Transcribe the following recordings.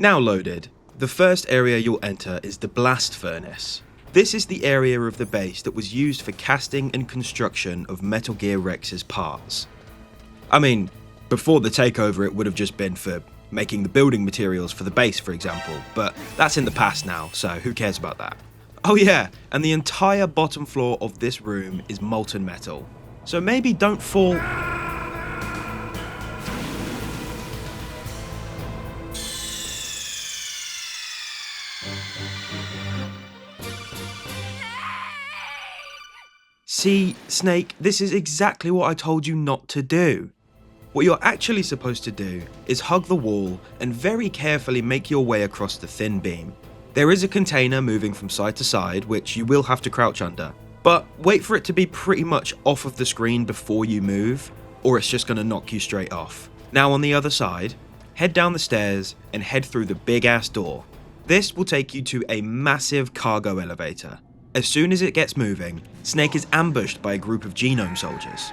Now loaded, the first area you'll enter is the blast furnace. This is the area of the base that was used for casting and construction of Metal Gear Rex's parts. I mean, before the takeover it would have just been for making the building materials for the base, for example, but that's in the past now, so who cares about that? Oh yeah, and the entire bottom floor of this room is molten metal, so maybe don't fall... See, Snake, this is exactly what I told you not to do. What you're actually supposed to do is hug the wall and very carefully make your way across the thin beam. There is a container moving from side to side, which you will have to crouch under, but wait for it to be pretty much off of the screen before you move, or it's just going to knock you straight off. Now on the other side, head down the stairs and head through the big ass door. This will take you to a massive cargo elevator. As soon as it gets moving, Snake is ambushed by a group of genome soldiers.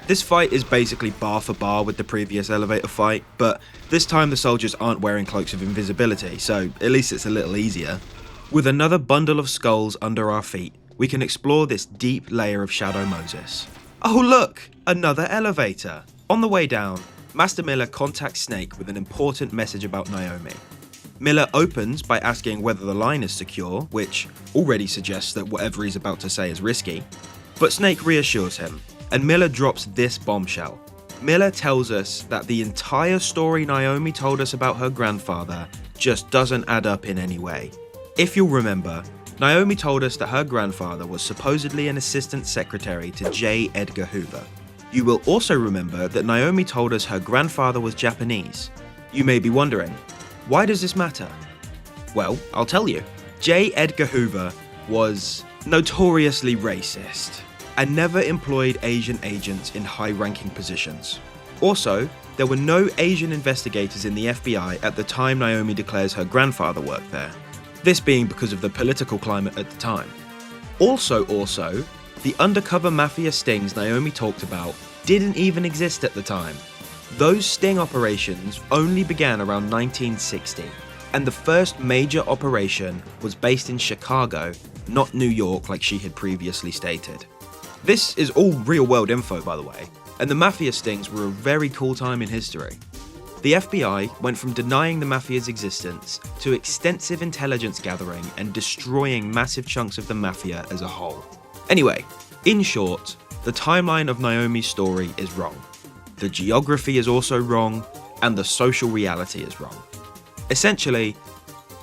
This fight is basically bar for bar with the previous elevator fight, but this time the soldiers aren't wearing cloaks of invisibility, so at least it's a little easier. With another bundle of skulls under our feet, we can explore this deep layer of Shadow Moses. Oh look, another elevator. On the way down, Master Miller contacts Snake with an important message about Naomi. Miller opens by asking whether the line is secure, which already suggests that whatever he's about to say is risky. But Snake reassures him, and Miller drops this bombshell. Miller tells us that the entire story Naomi told us about her grandfather just doesn't add up in any way. If you'll remember, Naomi told us that her grandfather was supposedly an assistant secretary to J. Edgar Hoover. You will also remember that Naomi told us her grandfather was Japanese. You may be wondering, why does this matter? Well, I'll tell you. J. Edgar Hoover was notoriously racist and never employed Asian agents in high-ranking positions. Also, there were no Asian investigators in the FBI at the time Naomi declares her grandfather worked there, this being because of the political climate at the time. Also, the undercover mafia stings Naomi talked about didn't even exist at the time. Those sting operations only began around 1960, and the first major operation was based in Chicago, not New York like she had previously stated. This is all real-world info, by the way, and the mafia stings were a very cool time in history. The FBI went from denying the mafia's existence to extensive intelligence gathering and destroying massive chunks of the mafia as a whole. Anyway, in short, the timeline of Naomi's story is wrong. The geography is also wrong, and the social reality is wrong. Essentially,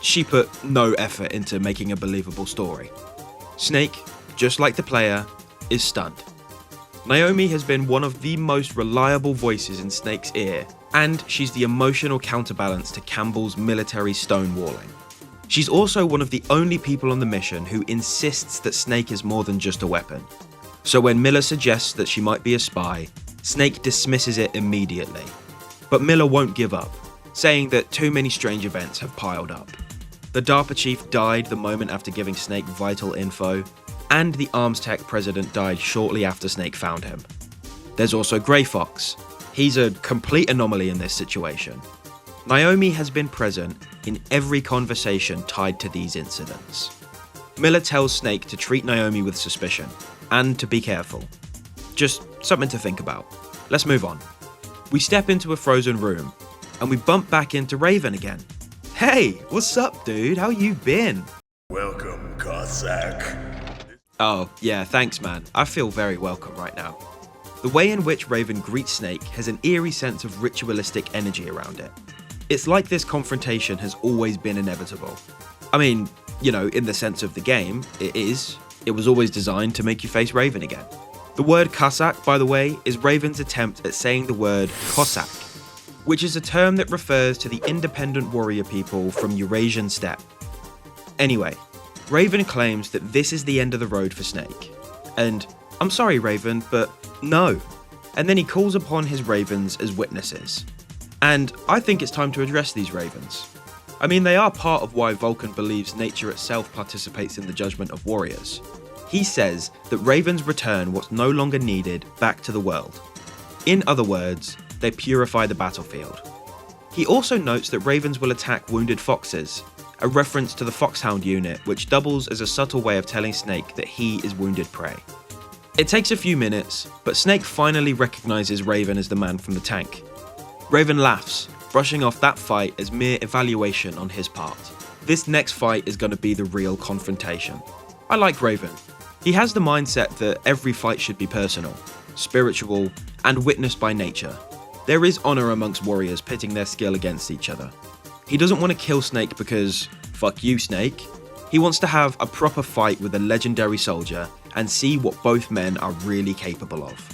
she put no effort into making a believable story. Snake, just like the player, is stunned. Naomi has been one of the most reliable voices in Snake's ear, and she's the emotional counterbalance to Campbell's military stonewalling. She's also one of the only people on the mission who insists that Snake is more than just a weapon. So when Miller suggests that she might be a spy, Snake dismisses it immediately. But Miller won't give up, saying that too many strange events have piled up. The DARPA chief died the moment after giving Snake vital info, and the Arms Tech president died shortly after Snake found him. There's also Grey Fox. He's a complete anomaly in this situation. Naomi has been present in every conversation tied to these incidents. Miller tells Snake to treat Naomi with suspicion, and to be careful. Just something to think about. Let's move on. We step into a frozen room, and we bump back into Raven again. Hey, what's up, dude? How you been? Welcome, Cossack. Oh, yeah, thanks, man. I feel very welcome right now. The way in which Raven greets Snake has an eerie sense of ritualistic energy around it. It's like this confrontation has always been inevitable. I mean, you know, in the sense of the game, it is. It was always designed to make you face Raven again. The word Cossack, by the way, is Raven's attempt at saying the word Cossack, which is a term that refers to the independent warrior people from Eurasian steppe. Anyway, Raven claims that this is the end of the road for Snake. And I'm sorry, Raven, but no. And then he calls upon his ravens as witnesses. And I think it's time to address these ravens. I mean, they are part of why Vulcan believes nature itself participates in the judgment of warriors. He says that ravens return what's no longer needed back to the world. In other words, they purify the battlefield. He also notes that ravens will attack wounded foxes, a reference to the foxhound unit which doubles as a subtle way of telling Snake that he is wounded prey. It takes a few minutes, but Snake finally recognises Raven as the man from the tank. Raven laughs, brushing off that fight as mere evaluation on his part. This next fight is going to be the real confrontation. I like Raven. He has the mindset that every fight should be personal, spiritual, and witnessed by nature. There is honour amongst warriors pitting their skill against each other. He doesn't want to kill Snake because, fuck you Snake. He wants to have a proper fight with a legendary soldier and see what both men are really capable of.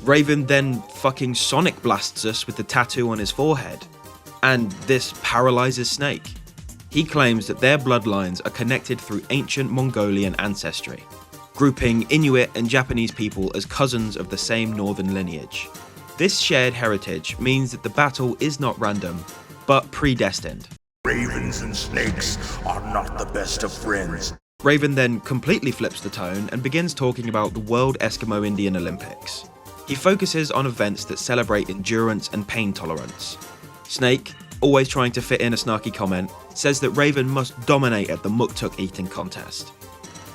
Raven then fucking sonic blasts us with the tattoo on his forehead, and this paralyzes Snake. He claims that their bloodlines are connected through ancient Mongolian ancestry, grouping Inuit and Japanese people as cousins of the same northern lineage. This shared heritage means that the battle is not random, but predestined. Ravens and snakes are not the best of friends. Raven then completely flips the tone and begins talking about the World Eskimo Indian Olympics. He focuses on events that celebrate endurance and pain tolerance. Snake, always trying to fit in a snarky comment, says that Raven must dominate at the muktuk eating contest.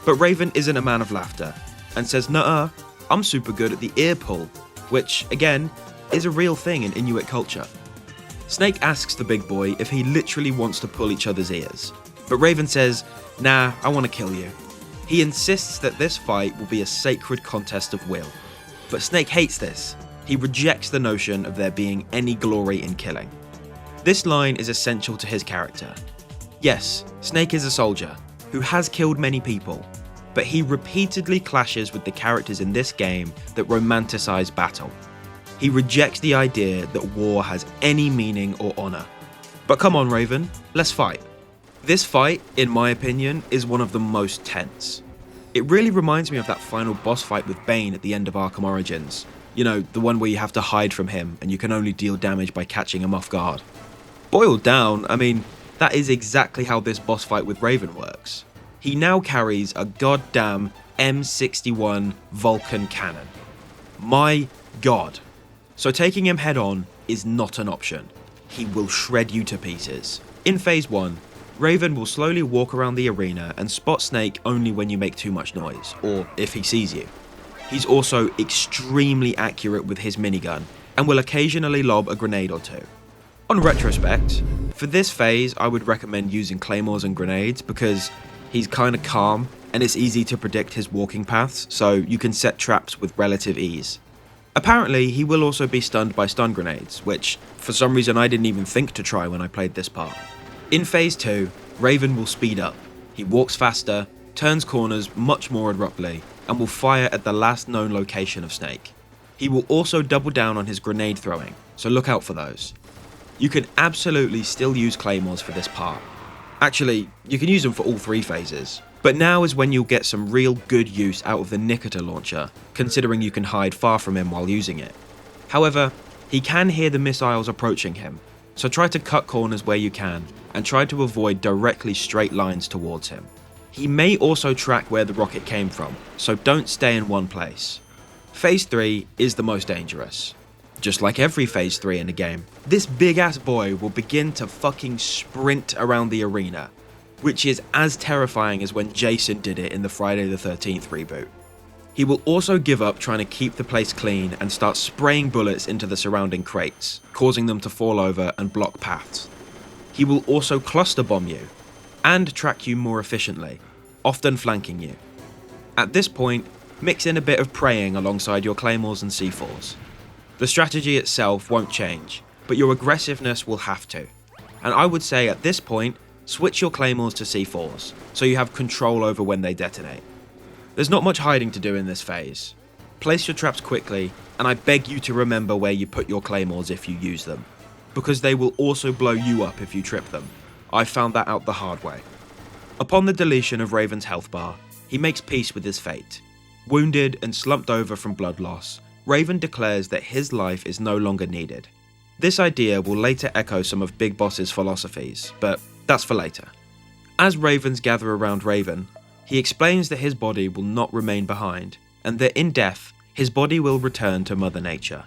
But Raven isn't a man of laughter, and says, "Nuh-uh, I'm super good at the ear pull," which, again, is a real thing in Inuit culture. Snake asks the big boy if he literally wants to pull each other's ears, but Raven says, "Nah, I want to kill you." He insists that this fight will be a sacred contest of will, but Snake hates this. He rejects the notion of there being any glory in killing. This line is essential to his character. Yes, Snake is a soldier who has killed many people, but he repeatedly clashes with the characters in this game that romanticize battle. He rejects the idea that war has any meaning or honor. But come on, Raven, let's fight. This fight, in my opinion, is one of the most tense. It really reminds me of that final boss fight with Bane at the end of Arkham Origins. You know, the one where you have to hide from him and you can only deal damage by catching him off guard. Boiled down, I mean, that is exactly how this boss fight with Raven works. He now carries a goddamn M61 Vulcan cannon. My god. So taking him head on is not an option. He will shred you to pieces. In phase 1, Raven will slowly walk around the arena and spot Snake only when you make too much noise, or if he sees you. He's also extremely accurate with his minigun, and will occasionally lob a grenade or two. On retrospect, for this phase I would recommend using claymores and grenades because he's kinda calm and it's easy to predict his walking paths, so you can set traps with relative ease. Apparently, he will also be stunned by stun grenades, which, for some reason I didn't even think to try when I played this part. In phase 2, Raven will speed up. He walks faster, turns corners much more abruptly, and will fire at the last known location of Snake. He will also double down on his grenade throwing, so look out for those. You can absolutely still use claymores for this part. Actually, you can use them for all 3 phases. But now is when you'll get some real good use out of the Nikita launcher, considering you can hide far from him while using it. However, he can hear the missiles approaching him, so try to cut corners where you can, and try to avoid directly straight lines towards him. He may also track where the rocket came from, so don't stay in one place. Phase 3 is the most dangerous. Just like every phase 3 in a game, this big ass boy will begin to fucking sprint around the arena, which is as terrifying as when Jason did it in the Friday the 13th reboot. He will also give up trying to keep the place clean and start spraying bullets into the surrounding crates, causing them to fall over and block paths. He will also cluster bomb you, and track you more efficiently, often flanking you. At this point, mix in a bit of praying alongside your claymores and C4s. The strategy itself won't change, but your aggressiveness will have to. And I would say at this point, switch your claymores to C4s, so you have control over when they detonate. There's not much hiding to do in this phase. Place your traps quickly, and I beg you to remember where you put your claymores if you use them, because they will also blow you up if you trip them. I found that out the hard way. Upon the deletion of Raven's health bar, he makes peace with his fate. Wounded and slumped over from blood loss, Raven declares that his life is no longer needed. This idea will later echo some of Big Boss's philosophies, but that's for later. As ravens gather around Raven, he explains that his body will not remain behind, and that in death, his body will return to Mother Nature.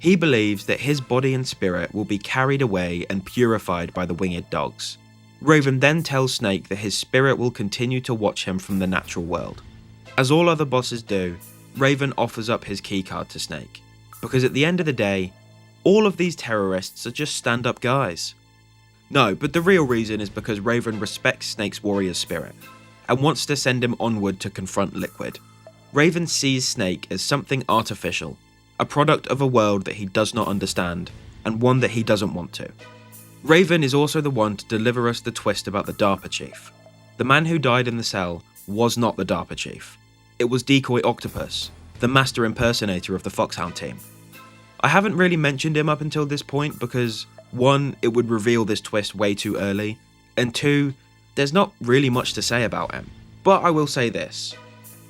He believes that his body and spirit will be carried away and purified by the winged dogs. Raven then tells Snake that his spirit will continue to watch him from the natural world. As all other bosses do, Raven offers up his keycard to Snake, because at the end of the day, all of these terrorists are just stand-up guys. No, but the real reason is because Raven respects Snake's warrior spirit, and wants to send him onward to confront Liquid. Raven sees Snake as something artificial, a product of a world that he does not understand, and one that he doesn't want to. Raven is also the one to deliver us the twist about the DARPA chief. The man who died in the cell was not the DARPA chief. It was Decoy Octopus, the master impersonator of the Foxhound team. I haven't really mentioned him up until this point because, 1, it would reveal this twist way too early, and 2, there's not really much to say about him. But I will say this.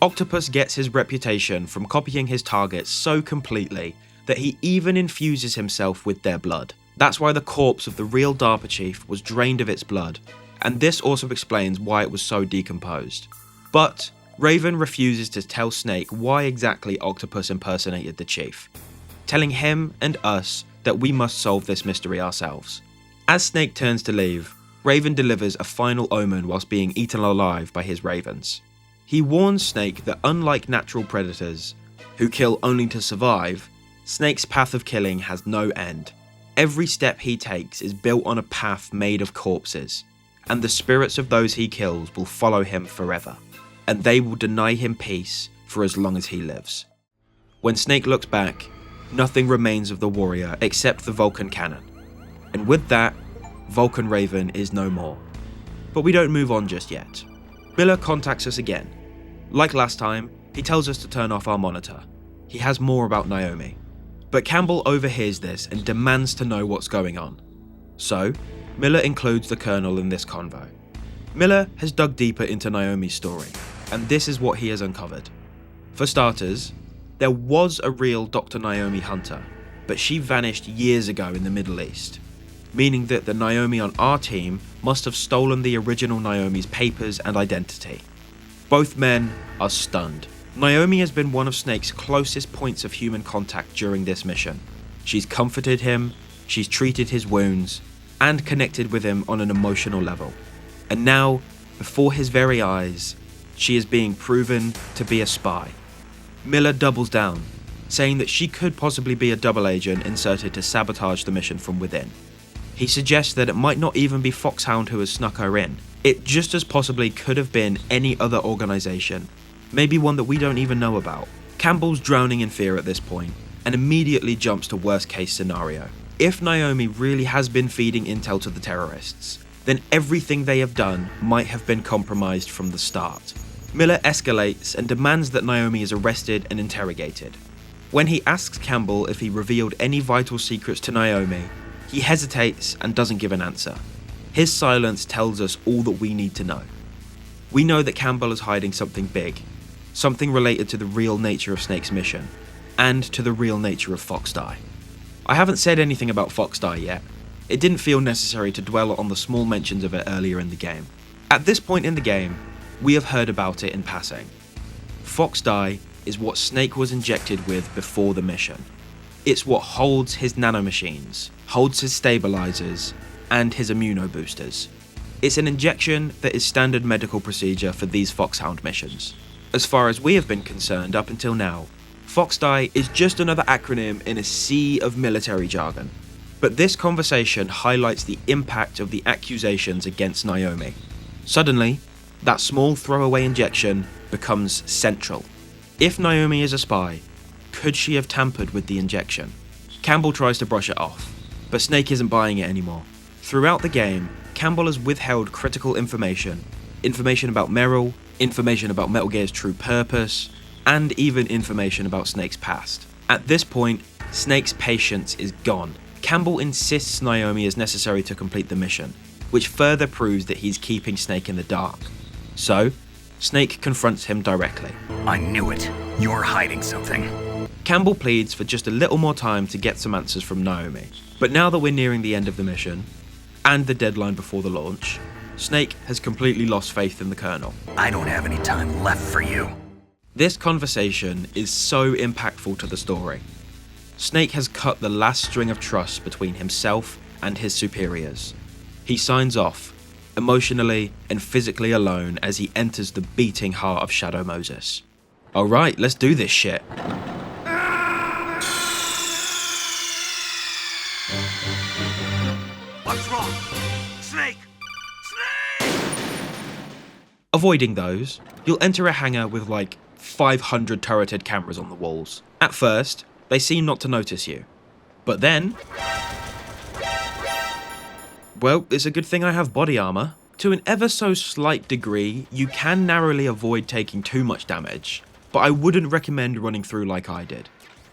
Octopus gets his reputation from copying his targets so completely that he even infuses himself with their blood. That's why the corpse of the real DARPA chief was drained of its blood, and this also explains why it was so decomposed. But Raven refuses to tell Snake why exactly Octopus impersonated the chief, telling him and us that we must solve this mystery ourselves. As Snake turns to leave, Raven delivers a final omen whilst being eaten alive by his ravens. He warns Snake that unlike natural predators, who kill only to survive, Snake's path of killing has no end. Every step he takes is built on a path made of corpses, and the spirits of those he kills will follow him forever, and they will deny him peace for as long as he lives. When Snake looks back, nothing remains of the warrior except the Vulcan cannon, and with that, Vulcan Raven is no more. But we don't move on just yet. Miller contacts us again. Like last time, he tells us to turn off our monitor. He has more about Naomi. But Campbell overhears this and demands to know what's going on. So, Miller includes the Colonel in this convo. Miller has dug deeper into Naomi's story, and this is what he has uncovered. For starters, there was a real Dr. Naomi Hunter, but she vanished years ago in the Middle East, meaning that the Naomi on our team must have stolen the original Naomi's papers and identity. Both men are stunned. Naomi has been one of Snake's closest points of human contact during this mission. She's comforted him, she's treated his wounds, and connected with him on an emotional level. And now, before his very eyes, she is being proven to be a spy. Miller doubles down, saying that she could possibly be a double agent inserted to sabotage the mission from within. He suggests that it might not even be Foxhound who has snuck her in. It just as possibly could have been any other organisation, maybe one that we don't even know about. Campbell's drowning in fear at this point, and immediately jumps to worst case scenario. If Naomi really has been feeding intel to the terrorists, then everything they have done might have been compromised from the start. Miller escalates and demands that Naomi is arrested and interrogated. When he asks Campbell if he revealed any vital secrets to Naomi, he hesitates and doesn't give an answer. His silence tells us all that we need to know. We know that Campbell is hiding something big, something related to the real nature of Snake's mission, and to the real nature of Foxdie. I haven't said anything about Foxdie yet. It didn't feel necessary to dwell on the small mentions of it earlier in the game. At this point in the game, we have heard about it in passing. Foxdie is what Snake was injected with before the mission. It's what holds his nanomachines, holds his stabilizers, and his immunoboosters. It's an injection that is standard medical procedure for these Foxhound missions. As far as we have been concerned up until now, Foxdie is just another acronym in a sea of military jargon. But this conversation highlights the impact of the accusations against Naomi. Suddenly, that small throwaway injection becomes central. If Naomi is a spy, could she have tampered with the injection? Campbell tries to brush it off, but Snake isn't buying it anymore. Throughout the game, Campbell has withheld critical information about Meryl, information about Metal Gear's true purpose, and even information about Snake's past. At this point, Snake's patience is gone. Campbell insists Naomi is necessary to complete the mission, which further proves that he's keeping Snake in the dark. So, Snake confronts him directly. I knew it. You're hiding something. Campbell pleads for just a little more time to get some answers from Naomi. But now that we're nearing the end of the mission, and the deadline before the launch, Snake has completely lost faith in the Colonel. I don't have any time left for you. This conversation is so impactful to the story. Snake has cut the last string of trust between himself and his superiors. He signs off, emotionally and physically alone as he enters the beating heart of Shadow Moses. Alright, let's do this shit. What's wrong? Snake! Snake! Avoiding those, you'll enter a hangar with like 500 turreted cameras on the walls. At first, they seem not to notice you. But then... well, it's a good thing I have body armor. To an ever so slight degree, you can narrowly avoid taking too much damage, but I wouldn't recommend running through like I did.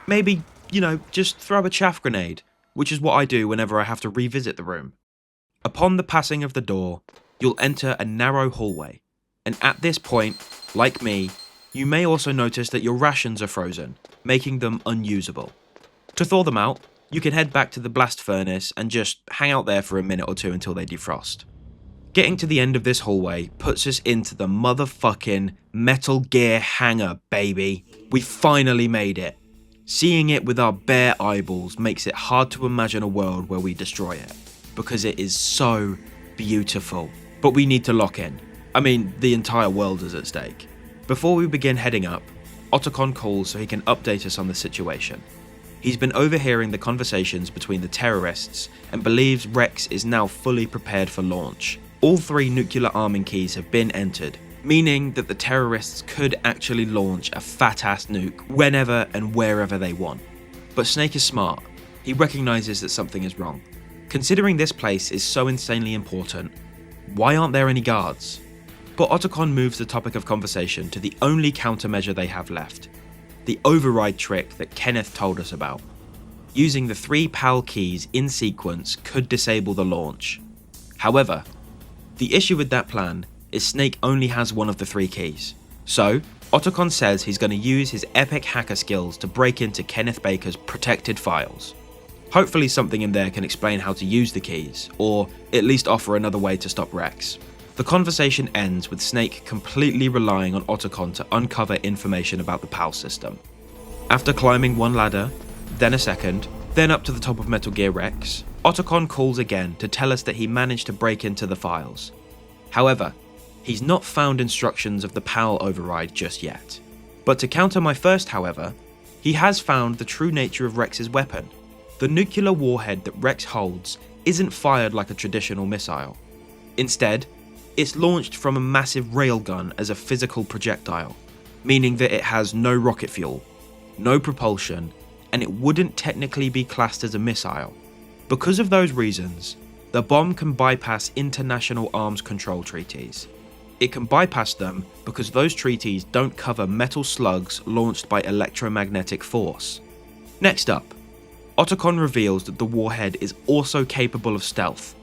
Maybe, just throw a chaff grenade, which is what I do whenever I have to revisit the room. Upon the passing of the door, you'll enter a narrow hallway, and at this point, like me, you may also notice that your rations are frozen, making them unusable. To thaw them out, you can head back to the blast furnace and just hang out there for a minute or two until they defrost. Getting to the end of this hallway puts us into the motherfucking Metal Gear hangar, baby. We finally made it. Seeing it with our bare eyeballs makes it hard to imagine a world where we destroy it, because it is so beautiful. But we need to lock in. I mean, the entire world is at stake. Before we begin heading up, Otacon calls so he can update us on the situation. He's been overhearing the conversations between the terrorists and believes Rex is now fully prepared for launch. All 3 nuclear arming keys have been entered, meaning that the terrorists could actually launch a fat-ass nuke whenever and wherever they want. But Snake is smart. He recognizes that something is wrong. Considering this place is so insanely important, why aren't there any guards? But Otacon moves the topic of conversation to the only countermeasure they have left, the override trick that Kenneth told us about. Using the 3 PAL keys in sequence could disable the launch. However, the issue with that plan is Snake only has one of the 3 keys. So, Otacon says he's going to use his epic hacker skills to break into Kenneth Baker's protected files. Hopefully something in there can explain how to use the keys, or at least offer another way to stop Rex. The conversation ends with Snake completely relying on Otacon to uncover information about the PAL system. After climbing one ladder, then a second, then up to the top of Metal Gear Rex, Otacon calls again to tell us that he managed to break into the files. However, he's not found instructions of the PAL override just yet. But to counter my first however, he has found the true nature of Rex's weapon. The nuclear warhead that Rex holds isn't fired like a traditional missile. Instead, it's launched from a massive railgun as a physical projectile, meaning that it has no rocket fuel, no propulsion, and it wouldn't technically be classed as a missile. Because of those reasons, the bomb can bypass international arms control treaties. It can bypass them because those treaties don't cover metal slugs launched by electromagnetic force. Next up, Otacon reveals that the warhead is also capable of stealth.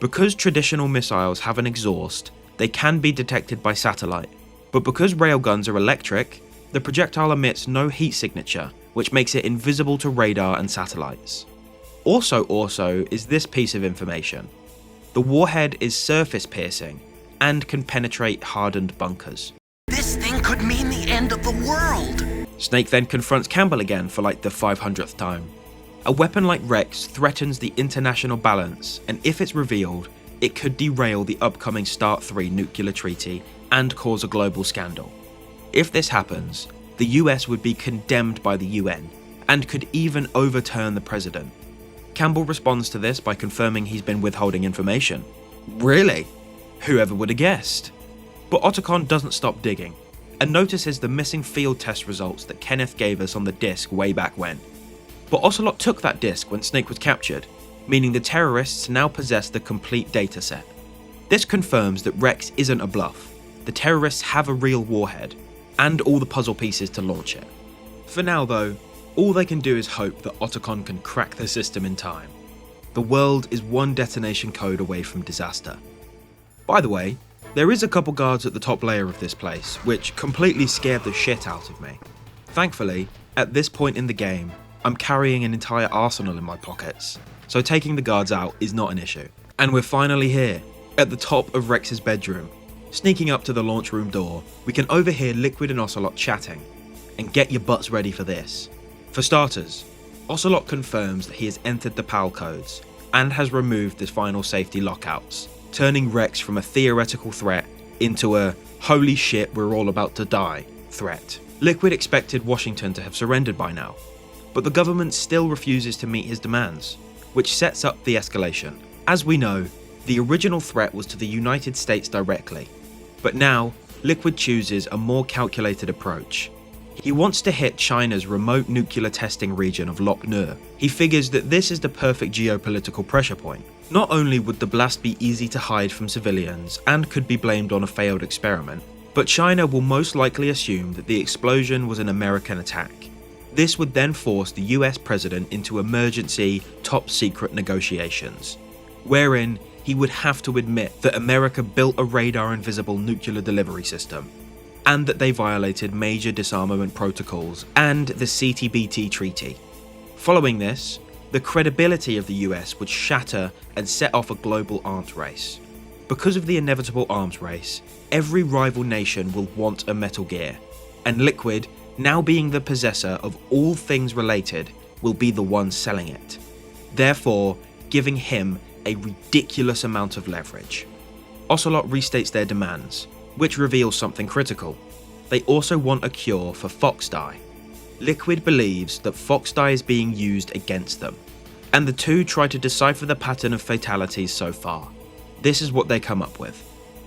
Because traditional missiles have an exhaust, they can be detected by satellite. But because railguns are electric, the projectile emits no heat signature, which makes it invisible to radar and satellites. Also is this piece of information. The warhead is surface piercing and can penetrate hardened bunkers. This thing could mean the end of the world! Snake then confronts Campbell again for like the 500th time. A weapon like Rex threatens the international balance, and if it's revealed, it could derail the upcoming START 3 nuclear treaty and cause a global scandal. If this happens, the US would be condemned by the UN, and could even overturn the president. Campbell responds to this by confirming he's been withholding information. Really? Whoever would have guessed? But Otacon doesn't stop digging, and notices the missing field test results that Kenneth gave us on the disc way back when. But Ocelot took that disc when Snake was captured, meaning the terrorists now possess the complete dataset. This confirms that Rex isn't a bluff. The terrorists have a real warhead, and all the puzzle pieces to launch it. For now though, all they can do is hope that Otacon can crack the system in time. The world is one detonation code away from disaster. By the way, there is a couple guards at the top layer of this place, which completely scared the shit out of me. Thankfully, at this point in the game, I'm carrying an entire arsenal in my pockets, so taking the guards out is not an issue. And we're finally here, at the top of Rex's bedroom. Sneaking up to the launch room door, we can overhear Liquid and Ocelot chatting. And get your butts ready for this. For starters, Ocelot confirms that he has entered the PAL codes and has removed the final safety lockouts, turning Rex from a theoretical threat into a "holy shit, we're all about to die" threat. Liquid expected Washington to have surrendered by now, but the government still refuses to meet his demands, which sets up the escalation. As we know, the original threat was to the United States directly, but now Liquid chooses a more calculated approach. He wants to hit China's remote nuclear testing region of Lop Nur. He figures that this is the perfect geopolitical pressure point. Not only would the blast be easy to hide from civilians and could be blamed on a failed experiment, but China will most likely assume that the explosion was an American attack. This would then force the US president into emergency, top-secret negotiations, wherein he would have to admit that America built a radar-invisible nuclear delivery system, and that they violated major disarmament protocols and the CTBT treaty. Following this, the credibility of the US would shatter and set off a global arms race. Because of the inevitable arms race, every rival nation will want a Metal Gear, and Liquid, now being the possessor of all things related, will be the one selling it, therefore giving him a ridiculous amount of leverage. Ocelot restates their demands, which reveals something critical. They also want a cure for Foxdie. Liquid believes that Foxdie is being used against them, and the two try to decipher the pattern of fatalities so far. This is what they come up with.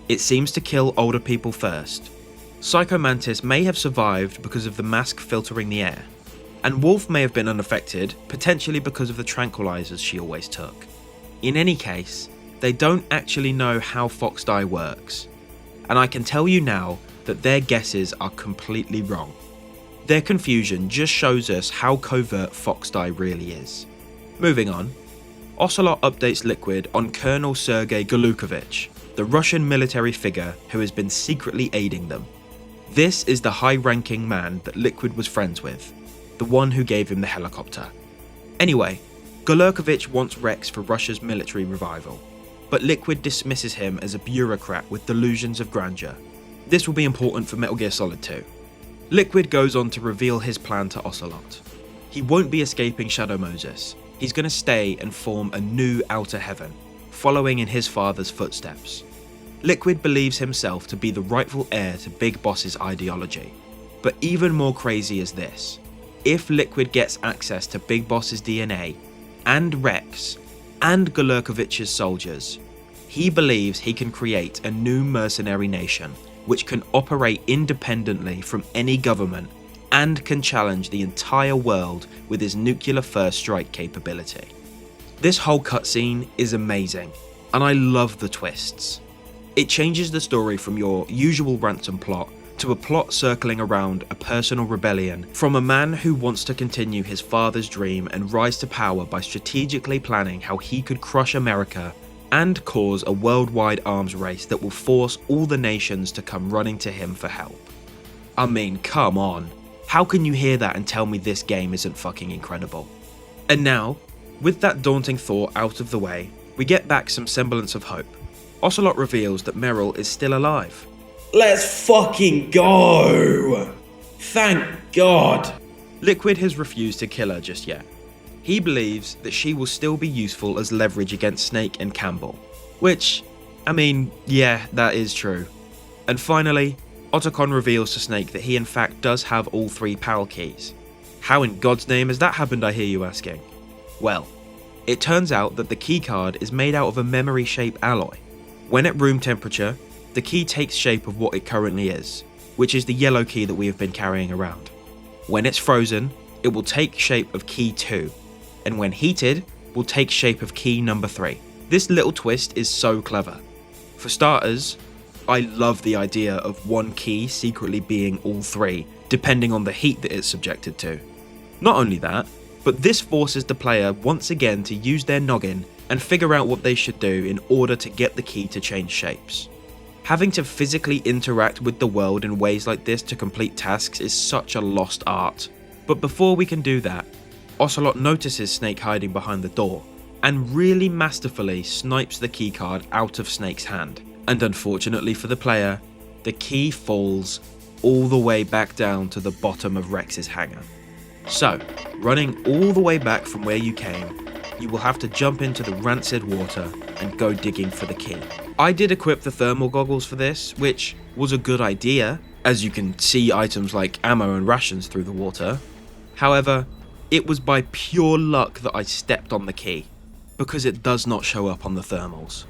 It seems to kill older people first. Psycho Mantis may have survived because of the mask filtering the air, and Wolf may have been unaffected, potentially because of the tranquilizers she always took. In any case, they don't actually know how Foxdie works, and I can tell you now that their guesses are completely wrong. Their confusion just shows us how covert Foxdie really is. Moving on, Ocelot updates Liquid on Colonel Sergei Galukovich, the Russian military figure who has been secretly aiding them. This is the high-ranking man that Liquid was friends with, the one who gave him the helicopter. Anyway, Galukovich wants Rex for Russia's military revival, but Liquid dismisses him as a bureaucrat with delusions of grandeur. This will be important for Metal Gear Solid 2. Liquid goes on to reveal his plan to Ocelot. He won't be escaping Shadow Moses. He's going to stay and form a new outer heaven, following in his father's footsteps. Liquid believes himself to be the rightful heir to Big Boss's ideology. But even more crazy is this. If Liquid gets access to Big Boss's DNA, and Rex, and Galukovich's soldiers, he believes he can create a new mercenary nation which can operate independently from any government and can challenge the entire world with his nuclear first strike capability. This whole cutscene is amazing, and I love the twists. It changes the story from your usual ransom plot to a plot circling around a personal rebellion from a man who wants to continue his father's dream and rise to power by strategically planning how he could crush America and cause a worldwide arms race that will force all the nations to come running to him for help. I mean, come on. How can you hear that and tell me this game isn't fucking incredible? And now, with that daunting thought out of the way, we get back some semblance of hope. Ocelot reveals that Meryl is still alive. Let's fucking go! Thank God! Liquid has refused to kill her just yet. He believes that she will still be useful as leverage against Snake and Campbell. Which, I mean, yeah, that is true. And finally, Otacon reveals to Snake that he in fact does have all 3 PAL keys. How in God's name has that happened, I hear you asking? Well, it turns out that the keycard is made out of a memory-shaped alloy. When at room temperature, the key takes shape of what it currently is, which is the yellow key that we have been carrying around. When it's frozen, it will take shape of key 2, and when heated, will take shape of key number 3. This little twist is so clever. For starters, I love the idea of one key secretly being all 3, depending on the heat that it's subjected to. Not only that, but this forces the player once again to use their noggin and figure out what they should do in order to get the key to change shapes. Having to physically interact with the world in ways like this to complete tasks is such a lost art. But before we can do that, Ocelot notices Snake hiding behind the door, and really masterfully snipes the keycard out of Snake's hand. And unfortunately for the player, the key falls all the way back down to the bottom of Rex's hangar. So, running all the way back from where you came, you will have to jump into the rancid water and go digging for the key. I did equip the thermal goggles for this, which was a good idea, as you can see items like ammo and rations through the water. However, it was by pure luck that I stepped on the key, because it does not show up on the thermals.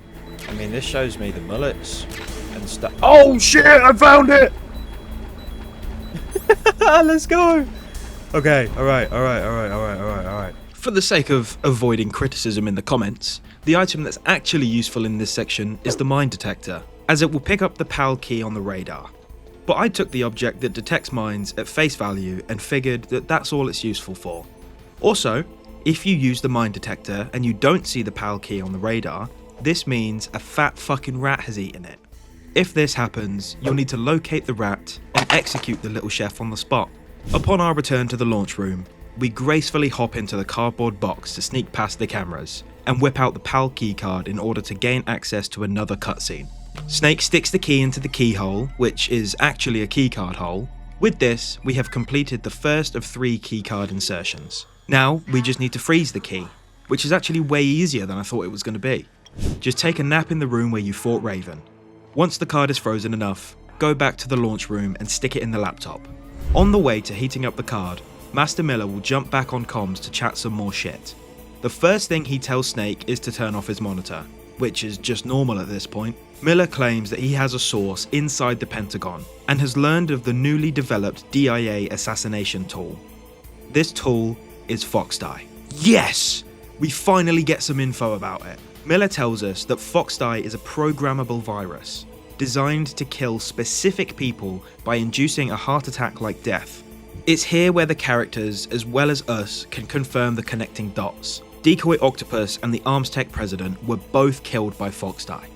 I mean, this shows me the mullets and stuff. Oh shit, I found it! Let's go! Okay, alright. For the sake of avoiding criticism in the comments, the item that's actually useful in this section is the mine detector, as it will pick up the PAL key on the radar. But I took the object that detects mines at face value and figured that that's all it's useful for. Also, if you use the mine detector and you don't see the PAL key on the radar, this means a fat fucking rat has eaten it. If this happens, you'll need to locate the rat and execute the little chef on the spot. Upon our return to the launch room, we gracefully hop into the cardboard box to sneak past the cameras and whip out the PAL keycard in order to gain access to another cutscene. Snake sticks the key into the keyhole, which is actually a keycard hole. With this, we have completed the first of 3 keycard insertions. Now, we just need to freeze the key, which is actually way easier than I thought it was going to be. Just take a nap in the room where you fought Raven. Once the card is frozen enough, go back to the launch room and stick it in the laptop. On the way to heating up the card, Master Miller will jump back on comms to chat some more shit. The first thing he tells Snake is to turn off his monitor, which is just normal at this point. Miller claims that he has a source inside the Pentagon and has learned of the newly developed DIA assassination tool. This tool is Foxdie. Yes! We finally get some info about it. Miller tells us that Foxdie is a programmable virus designed to kill specific people by inducing a heart attack-like death. It's here where the characters, as well as us, can confirm the connecting dots. Decoy Octopus and the Armstech president were both killed by Foxdie,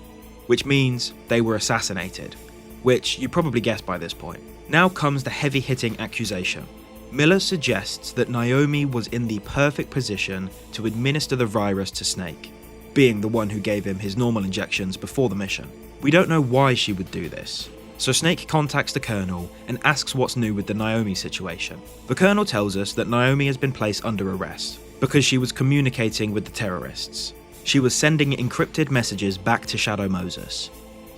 which means they were assassinated, which you probably guessed by this point. Now comes the heavy-hitting accusation. Miller suggests that Naomi was in the perfect position to administer the virus to Snake, being the one who gave him his normal injections before the mission. We don't know why she would do this, so Snake contacts the Colonel and asks what's new with the Naomi situation. The Colonel tells us that Naomi has been placed under arrest because she was communicating with the terrorists. She was sending encrypted messages back to Shadow Moses.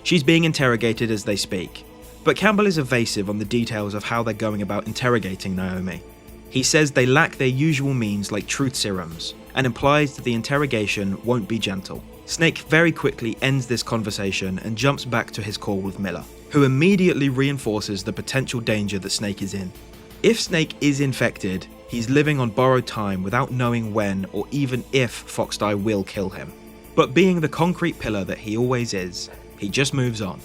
She's being interrogated as they speak, but Campbell is evasive on the details of how they're going about interrogating Naomi. He says they lack their usual means like truth serums, and implies that the interrogation won't be gentle. Snake very quickly ends this conversation and jumps back to his call with Miller, who immediately reinforces the potential danger that Snake is in. If Snake is infected, he's living on borrowed time without knowing when or even if Foxdie will kill him. But being the concrete pillar that he always is, he just moves on.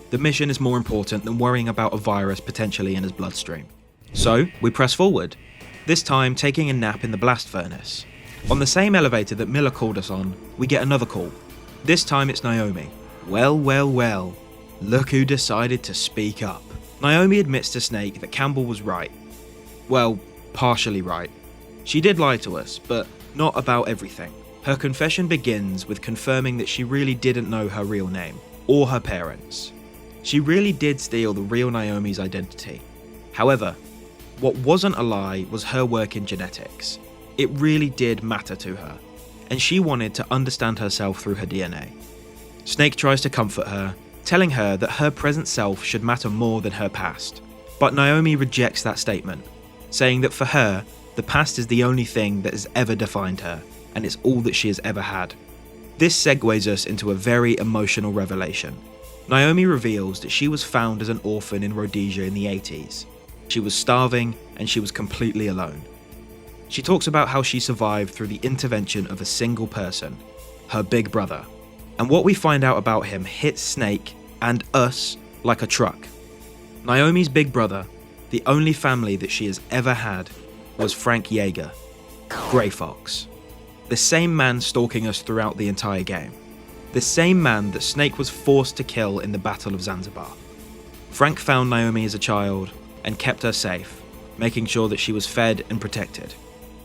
The mission is more important than worrying about a virus potentially in his bloodstream. So, we press forward, this time taking a nap in the blast furnace. On the same elevator that Miller called us on, we get another call. This time it's Naomi. Well, look who decided to speak up. Naomi admits to Snake that Campbell was right. Well, partially right. She did lie to us, but not about everything. Her confession begins with confirming that she really didn't know her real name, or her parents. She really did steal the real Naomi's identity. However, what wasn't a lie was her work in genetics. It really did matter to her, and she wanted to understand herself through her DNA. Snake tries to comfort her, telling her that her present self should matter more than her past. But Naomi rejects that statement, saying that for her, the past is the only thing that has ever defined her, and it's all that she has ever had. This segues us into a very emotional revelation. Naomi reveals that she was found as an orphan in Rhodesia in the 80s. She was starving and she was completely alone. She talks about how she survived through the intervention of a single person, her big brother. And what we find out about him hits Snake and us like a truck. Naomi's big brother, the only family that she has ever had, was Frank Yeager, Grey Fox. The same man stalking us throughout the entire game. The same man that Snake was forced to kill in the Battle of Zanzibar. Frank found Naomi as a child and kept her safe, making sure that she was fed and protected.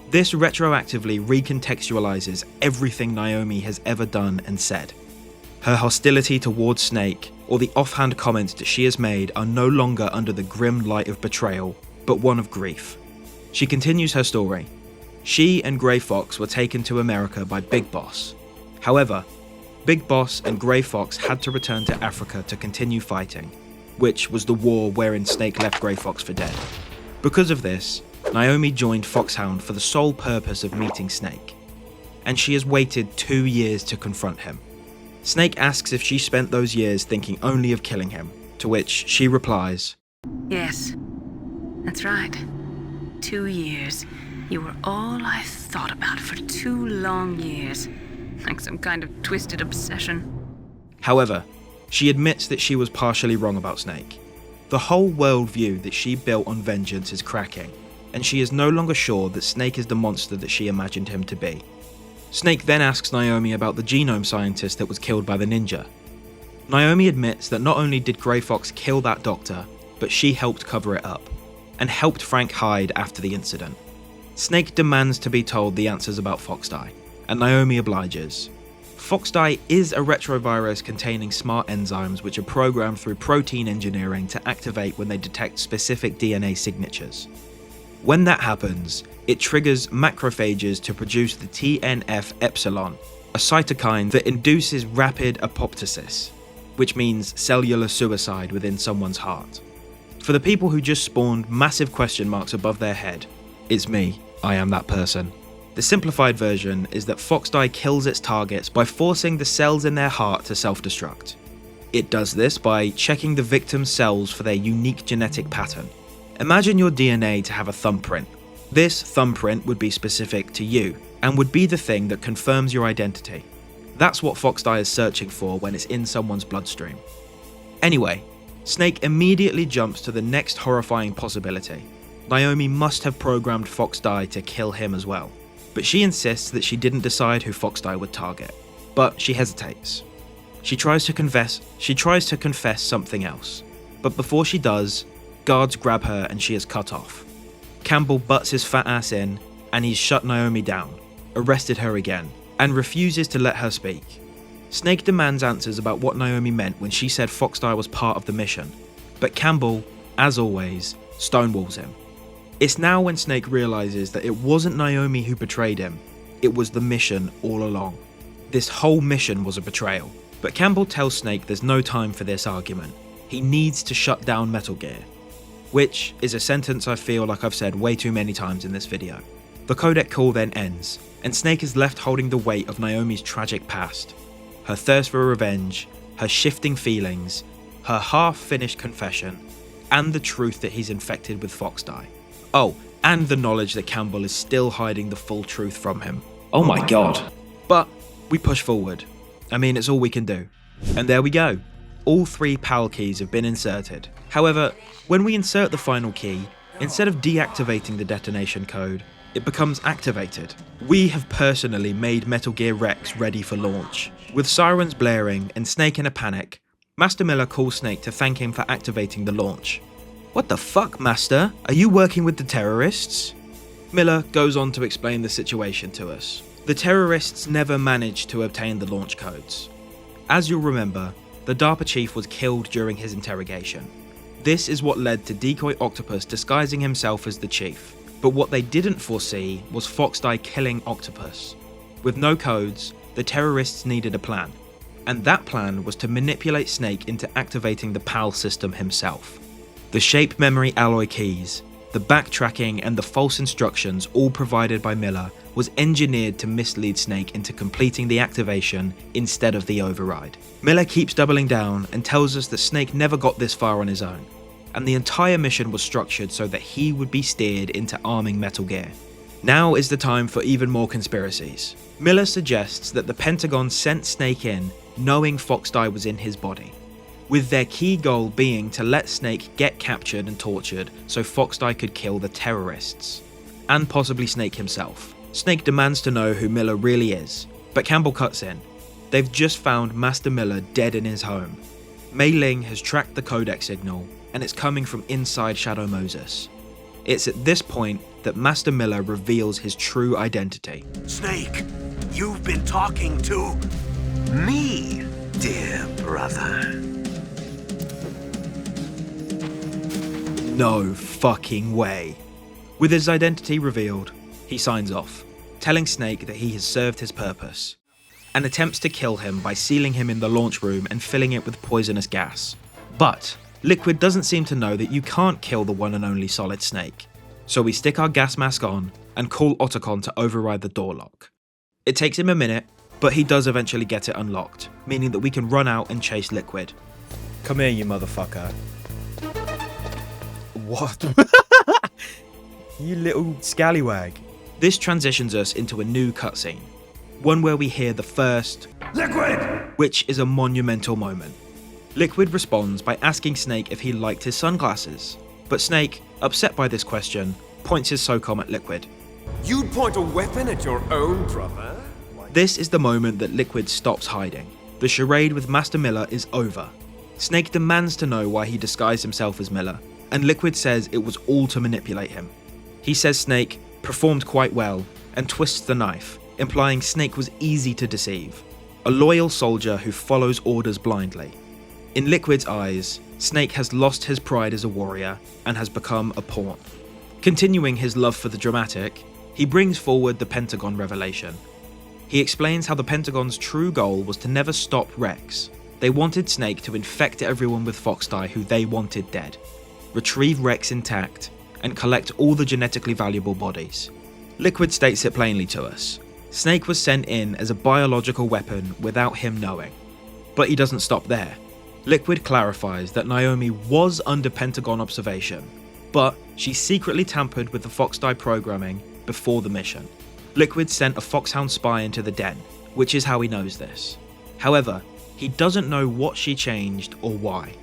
This retroactively recontextualizes everything Naomi has ever done and said. Her hostility towards Snake, or the offhand comments that she has made, are no longer under the grim light of betrayal, but one of grief. She continues her story, She and Grey Fox were taken to America by Big Boss. However, Big Boss and Grey Fox had to return to Africa to continue fighting, which was the war wherein Snake left Grey Fox for dead. Because of this, Naomi joined Foxhound for the sole purpose of meeting Snake, and she has waited 2 years to confront him. Snake asks if she spent those years thinking only of killing him, to which she replies, Yes, that's right. 2 years. You were all I thought about for 2 long years. Like some kind of twisted obsession. However, she admits that she was partially wrong about Snake. The whole worldview that she built on vengeance is cracking, and she is no longer sure that Snake is the monster that she imagined him to be. Snake then asks Naomi about the genome scientist that was killed by the ninja. Naomi admits that not only did Grey Fox kill that doctor, but she helped cover it up, and helped Frank hide after the incident. Snake demands to be told the answers about Foxdie, and Naomi obliges. Foxdie is a retrovirus containing smart enzymes which are programmed through protein engineering to activate when they detect specific DNA signatures. When that happens, it triggers macrophages to produce the TNF-epsilon, a cytokine that induces rapid apoptosis, which means cellular suicide within someone's heart. For the people who just spawned massive question marks above their head, it's me, I am that person. The simplified version is that Foxdie kills its targets by forcing the cells in their heart to self-destruct. It does this by checking the victim's cells for their unique genetic pattern. Imagine your DNA to have a thumbprint. This thumbprint would be specific to you, and would be the thing that confirms your identity. That's what Foxdie is searching for when it's in someone's bloodstream. Anyway, Snake immediately jumps to the next horrifying possibility. Naomi must have programmed Foxdie to kill him as well. But she insists that she didn't decide who Foxdie would target. But she hesitates. She tries to confess something else. But before she does, guards grab her and she is cut off. Campbell butts his fat ass in, and he's shut Naomi down, arrested her again, and refuses to let her speak. Snake demands answers about what Naomi meant when she said Foxdie was part of the mission. But Campbell, as always, stonewalls him. It's now when Snake realizes that it wasn't Naomi who betrayed him, it was the mission all along. This whole mission was a betrayal. But Campbell tells Snake there's no time for this argument. He needs to shut down Metal Gear. Which is a sentence I feel like I've said way too many times in this video. The codec call then ends, and Snake is left holding the weight of Naomi's tragic past. Her thirst for revenge, her shifting feelings, her half-finished confession, and the truth that he's infected with Foxdie. Oh, and the knowledge that Campbell is still hiding the full truth from him. Oh my god. But we push forward. I mean, it's all we can do. And there we go. All 3 PAL keys have been inserted. However, when we insert the final key, instead of deactivating the detonation code, it becomes activated. We have personally made Metal Gear Rex ready for launch. With sirens blaring and Snake in a panic, Master Miller calls Snake to thank him for activating the launch. What the fuck, Master? Are you working with the terrorists? Miller goes on to explain the situation to us. The terrorists never managed to obtain the launch codes. As you'll remember, the DARPA chief was killed during his interrogation. This is what led to Decoy Octopus disguising himself as the chief. But what they didn't foresee was Foxdie killing Octopus. With no codes, the terrorists needed a plan. And that plan was to manipulate Snake into activating the PAL system himself. The shape memory alloy keys, the backtracking and the false instructions, all provided by Miller, was engineered to mislead Snake into completing the activation instead of the override. Miller keeps doubling down and tells us that Snake never got this far on his own, and the entire mission was structured so that he would be steered into arming Metal Gear. Now is the time for even more conspiracies. Miller suggests that the Pentagon sent Snake in knowing Foxdie was in his body, with their key goal being to let Snake get captured and tortured so Foxdie could kill the terrorists, and possibly Snake himself. Snake demands to know who Miller really is, but Campbell cuts in. They've just found Master Miller dead in his home. Mei Ling has tracked the codec signal, and it's coming from inside Shadow Moses. It's at this point that Master Miller reveals his true identity. Snake, you've been talking to me, dear brother. No fucking way. With his identity revealed, He signs off, telling Snake that he has served his purpose, and attempts to kill him by sealing him in the launch room and filling it with poisonous gas. But Liquid doesn't seem to know that you can't kill the one and only Solid Snake, so we stick our gas mask on and call Otacon to override the door lock. It takes him a minute, but he does eventually get it unlocked, meaning that we can run out and chase Liquid. Come here, you motherfucker. What? You little scallywag. This transitions us into a new cutscene, one where we hear the first Liquid, which is a monumental moment. Liquid responds by asking Snake if he liked his sunglasses, but Snake, upset by this question, points his SOCOM at Liquid. You'd point a weapon at your own brother? This is the moment that Liquid stops hiding. The charade with Master Miller is over. Snake demands to know why he disguised himself as Miller, and Liquid says it was all to manipulate him. He says Snake performed quite well and twists the knife, implying Snake was easy to deceive, a loyal soldier who follows orders blindly. In Liquid's eyes, Snake has lost his pride as a warrior and has become a pawn. Continuing his love for the dramatic, he brings forward the Pentagon revelation. He explains how the Pentagon's true goal was to never stop Rex. They wanted Snake to infect everyone with Foxdie who they wanted dead, retrieve Rex intact, and collect all the genetically valuable bodies. Liquid states it plainly to us. Snake was sent in as a biological weapon without him knowing. But he doesn't stop there. Liquid clarifies that Naomi was under Pentagon observation, but she secretly tampered with the Foxdie programming before the mission. Liquid sent a Foxhound spy into the den, which is how he knows this. However, he doesn't know what she changed or why.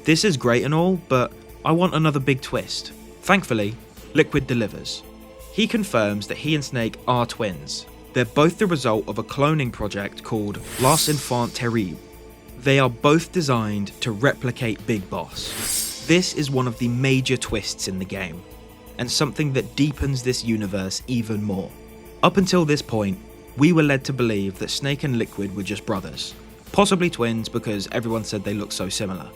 This is great and all, but I want another big twist. Thankfully, Liquid delivers. He confirms that he and Snake are twins. They're both the result of a cloning project called L'As Enfants Terribles. They are both designed to replicate Big Boss. This is one of the major twists in the game, and something that deepens this universe even more. Up until this point, we were led to believe that Snake and Liquid were just brothers, possibly twins because everyone said they looked so similar.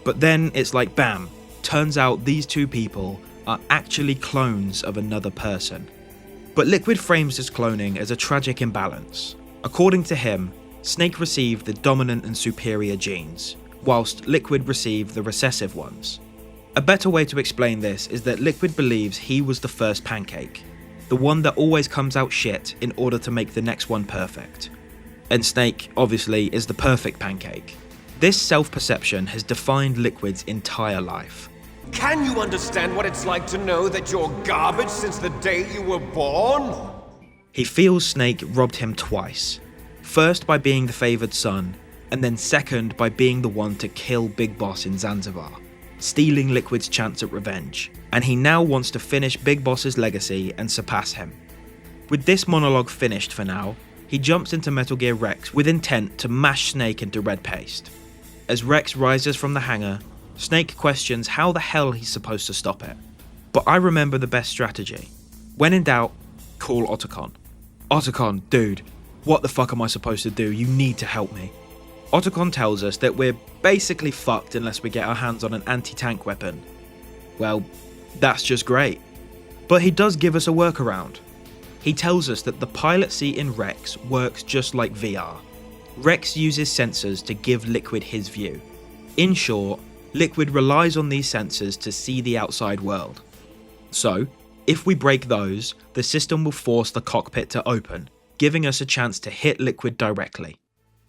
But then it's like bam, turns out these two people are actually clones of another person. But Liquid frames this cloning as a tragic imbalance. According to him, Snake received the dominant and superior genes, whilst Liquid received the recessive ones. A better way to explain this is that Liquid believes he was the first pancake, the one that always comes out shit in order to make the next one perfect. And Snake, obviously, is the perfect pancake. This self-perception has defined Liquid's entire life. Can you understand what it's like to know that you're garbage since the day you were born? He feels Snake robbed him twice. First by being the favoured son, and then second by being the one to kill Big Boss in Zanzibar, stealing Liquid's chance at revenge, and he now wants to finish Big Boss's legacy and surpass him. With this monologue finished for now, he jumps into Metal Gear Rex with intent to mash Snake into red paste. As Rex rises from the hangar, Snake questions how the hell he's supposed to stop it. But I remember the best strategy. When in doubt, call Otacon. Otacon, dude, what the fuck am I supposed to do? You need to help me. Otacon tells us that we're basically fucked unless we get our hands on an anti-tank weapon. Well, that's just great. But he does give us a workaround. He tells us that the pilot seat in Rex works just like VR. Rex uses sensors to give Liquid his view. In short, Liquid relies on these sensors to see the outside world. So, if we break those, the system will force the cockpit to open, giving us a chance to hit Liquid directly.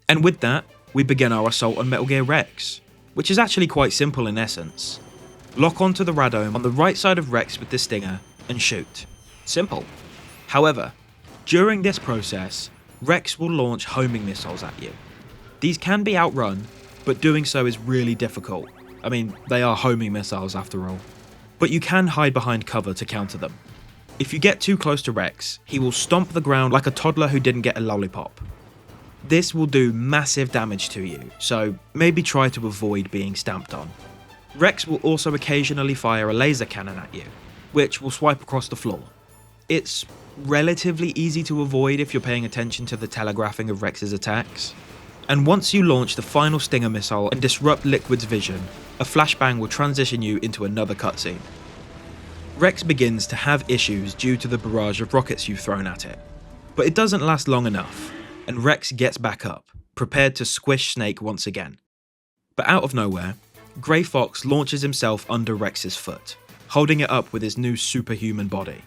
And with that, we begin our assault on Metal Gear Rex, which is actually quite simple in essence. Lock onto the radome on the right side of Rex with the stinger and shoot. Simple. However, during this process, Rex will launch homing missiles at you. These can be outrun, but doing so is really difficult. I mean, they are homing missiles after all. But you can hide behind cover to counter them. If you get too close to Rex, he will stomp the ground like a toddler who didn't get a lollipop. This will do massive damage to you, so maybe try to avoid being stamped on. Rex will also occasionally fire a laser cannon at you, which will swipe across the floor. It's relatively easy to avoid if you're paying attention to the telegraphing of Rex's attacks. And once you launch the final Stinger missile and disrupt Liquid's vision, a flashbang will transition you into another cutscene. Rex begins to have issues due to the barrage of rockets you've thrown at it. But it doesn't last long enough, and Rex gets back up, prepared to squish Snake once again. But out of nowhere, Grey Fox launches himself under Rex's foot, holding it up with his new superhuman body.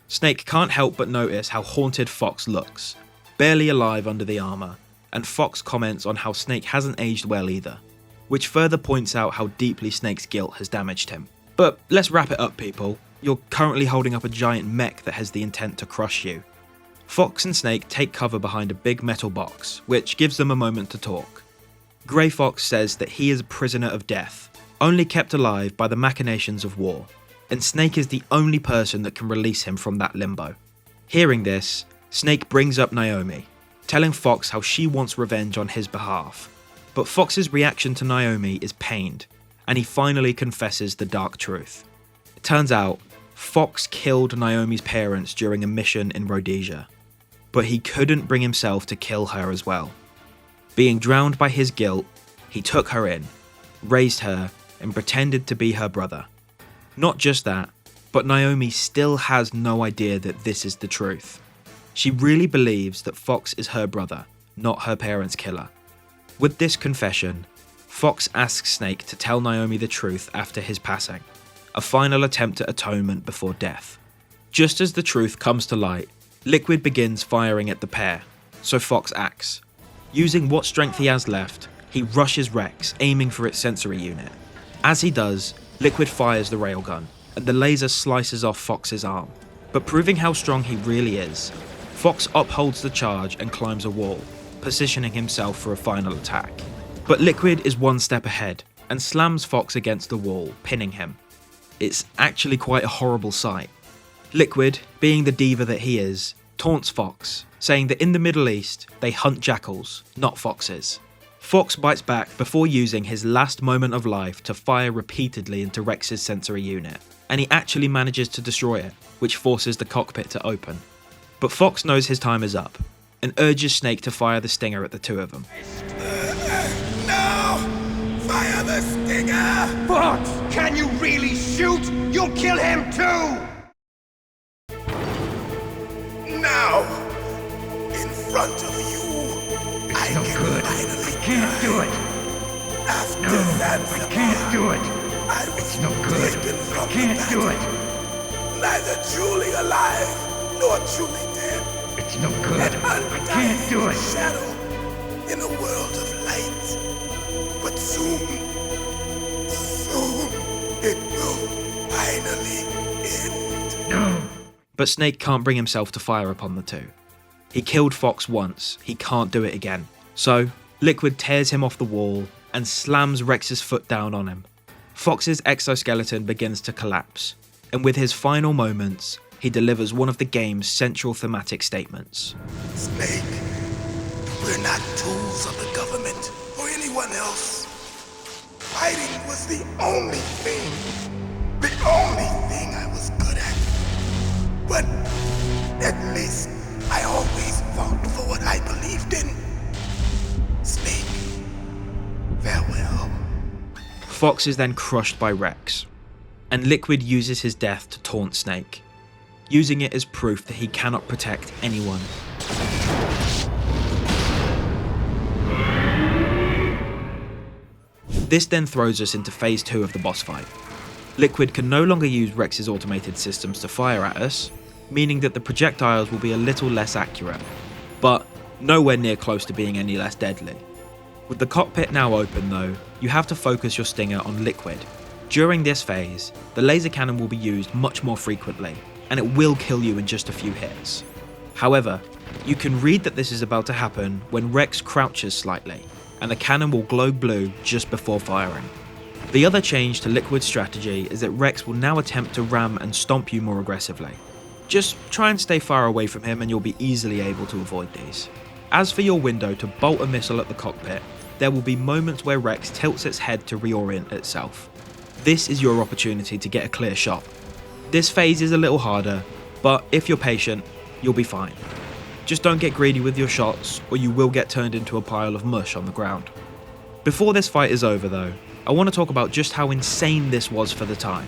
Snake can't help but notice how haunted Fox looks, barely alive under the armour, and Fox comments on how Snake hasn't aged well either, which further points out how deeply Snake's guilt has damaged him. But let's wrap it up, people. You're currently holding up a giant mech that has the intent to crush you. Fox and Snake take cover behind a big metal box, which gives them a moment to talk. Grey Fox says that he is a prisoner of death, only kept alive by the machinations of war, and Snake is the only person that can release him from that limbo. Hearing this, Snake brings up Naomi, telling Fox how she wants revenge on his behalf. But Fox's reaction to Naomi is pained, and he finally confesses the dark truth. It turns out, Fox killed Naomi's parents during a mission in Rhodesia, but he couldn't bring himself to kill her as well. Being drowned by his guilt, he took her in, raised her, and pretended to be her brother. Not just that, but Naomi still has no idea that this is the truth. She really believes that Fox is her brother, not her parents' killer. With this confession, Fox asks Snake to tell Naomi the truth after his passing, a final attempt at atonement before death. Just as the truth comes to light, Liquid begins firing at the pair, so Fox acts. Using what strength he has left, he rushes Rex, aiming for its sensory unit. As he does, Liquid fires the railgun, and the laser slices off Fox's arm. But proving how strong he really is, Fox upholds the charge and climbs a wall, positioning himself for a final attack. But Liquid is one step ahead, and slams Fox against the wall, pinning him. It's actually quite a horrible sight. Liquid, being the diva that he is, taunts Fox, saying that in the Middle East, they hunt jackals, not foxes. Fox bites back before using his last moment of life to fire repeatedly into Rex's sensory unit, and he actually manages to destroy it, which forces the cockpit to open. But Fox knows his time is up, and urges Snake to fire the stinger at the two of them. No! Fire the stinger! Fox, can you really shoot? You'll kill him too! Now! In front of you! I no can good. finally I can't do it. After No, Zanzibar, I can't do it. I was It's no good. taken I from the can't do battle. it. Neither truly alive nor truly dead. It's no good. An I can't do undying it. shadow in a world of light. But soon it will finally end. No. But Snake can't bring himself to fire upon the two. He killed Fox once, he can't do it again. So, Liquid tears him off the wall and slams Rex's foot down on him. Fox's exoskeleton begins to collapse, and with his final moments, he delivers one of the game's central thematic statements. Snake, we're not tools of the government or anyone else. Fighting was the only thing I was good at. But at least I always fought for what I believed in. Snake, farewell. Fox is then crushed by Rex, and Liquid uses his death to taunt Snake, using it as proof that he cannot protect anyone. This then throws us into phase 2 of the boss fight. Liquid can no longer use Rex's automated systems to fire at us, meaning that the projectiles will be a little less accurate, but nowhere near close to being any less deadly. With the cockpit now open though, you have to focus your stinger on Liquid. During this phase, the laser cannon will be used much more frequently, and it will kill you in just a few hits. However, you can read that this is about to happen when Rex crouches slightly, and the cannon will glow blue just before firing. The other change to Liquid's strategy is that Rex will now attempt to ram and stomp you more aggressively. Just try and stay far away from him and you'll be easily able to avoid these. As for your window to bolt a missile at the cockpit, there will be moments where Rex tilts its head to reorient itself. This is your opportunity to get a clear shot. This phase is a little harder, but if you're patient, you'll be fine. Just don't get greedy with your shots or you will get turned into a pile of mush on the ground. Before this fight is over though, I want to talk about just how insane this was for the time.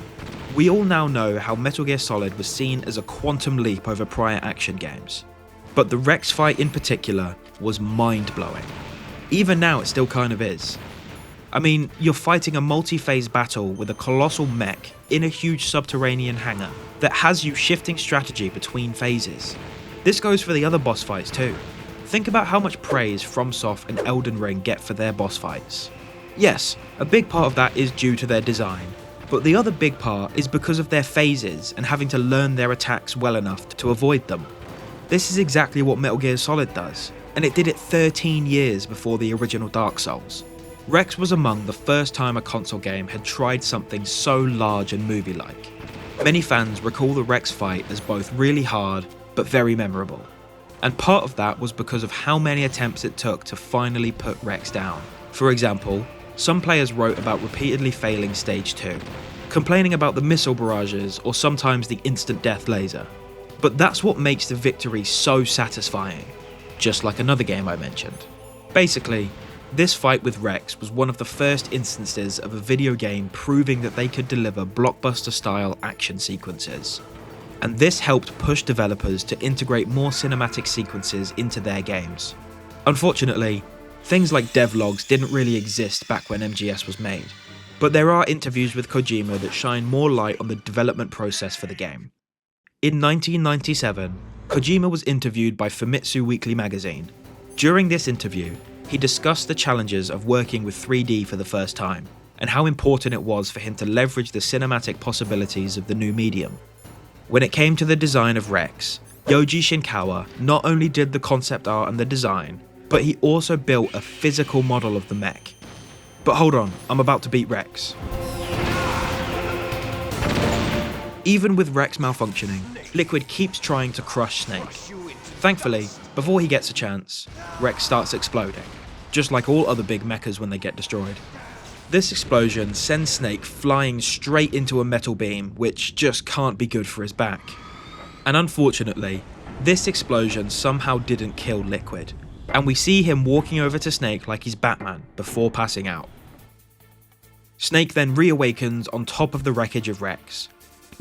We all now know how Metal Gear Solid was seen as a quantum leap over prior action games, but the Rex fight in particular was mind-blowing. Even now it still kind of is. I mean, you're fighting a multi-phase battle with a colossal mech in a huge subterranean hangar that has you shifting strategy between phases. This goes for the other boss fights too. Think about how much praise FromSoft and Elden Ring get for their boss fights. Yes, a big part of that is due to their design, but the other big part is because of their phases and having to learn their attacks well enough to avoid them. This is exactly what Metal Gear Solid does, and it did it 13 years before the original Dark Souls. Rex was among the first time a console game had tried something so large and movie-like. Many fans recall the Rex fight as both really hard, but very memorable. And part of that was because of how many attempts it took to finally put Rex down. For example, some players wrote about repeatedly failing Stage 2, complaining about the missile barrages or sometimes the instant death laser. But that's what makes the victory so satisfying, just like another game I mentioned. Basically, this fight with Rex was one of the first instances of a video game proving that they could deliver blockbuster-style action sequences. And this helped push developers to integrate more cinematic sequences into their games. Unfortunately, things like devlogs didn't really exist back when MGS was made, but there are interviews with Kojima that shine more light on the development process for the game. In 1997, Kojima was interviewed by Famitsu Weekly magazine. During this interview, he discussed the challenges of working with 3D for the first time, and how important it was for him to leverage the cinematic possibilities of the new medium. When it came to the design of Rex, Yoji Shinkawa not only did the concept art and the design, but he also built a physical model of the mech. But hold on, I'm about to beat Rex. Even with Rex malfunctioning, Liquid keeps trying to crush Snake. Thankfully, before he gets a chance, Rex starts exploding, just like all other big mechas when they get destroyed. This explosion sends Snake flying straight into a metal beam, which just can't be good for his back. And unfortunately, this explosion somehow didn't kill Liquid, and we see him walking over to Snake like he's Batman before passing out. Snake then reawakens on top of the wreckage of Rex.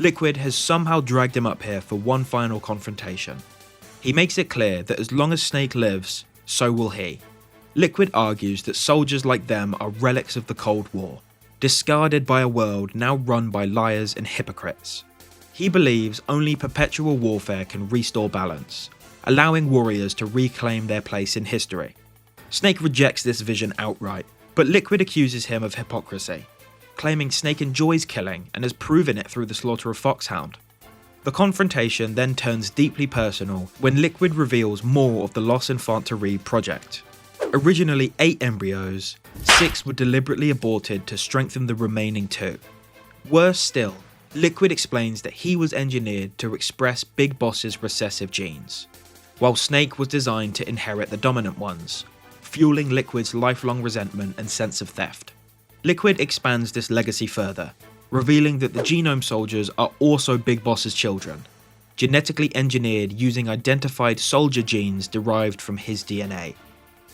Liquid has somehow dragged him up here for one final confrontation. He makes it clear that as long as Snake lives, so will he. Liquid argues that soldiers like them are relics of the Cold War, discarded by a world now run by liars and hypocrites. He believes only perpetual warfare can restore balance, allowing warriors to reclaim their place in history. Snake rejects this vision outright, but Liquid accuses him of hypocrisy, claiming Snake enjoys killing and has proven it through the slaughter of Foxhound. The confrontation then turns deeply personal when Liquid reveals more of the Los Infanterie project. Originally 8 embryos, 6 were deliberately aborted to strengthen the remaining 2. Worse still, Liquid explains that he was engineered to express Big Boss's recessive genes, while Snake was designed to inherit the dominant ones, fueling Liquid's lifelong resentment and sense of theft. Liquid expands this legacy further, revealing that the Genome Soldiers are also Big Boss's children, genetically engineered using identified soldier genes derived from his DNA.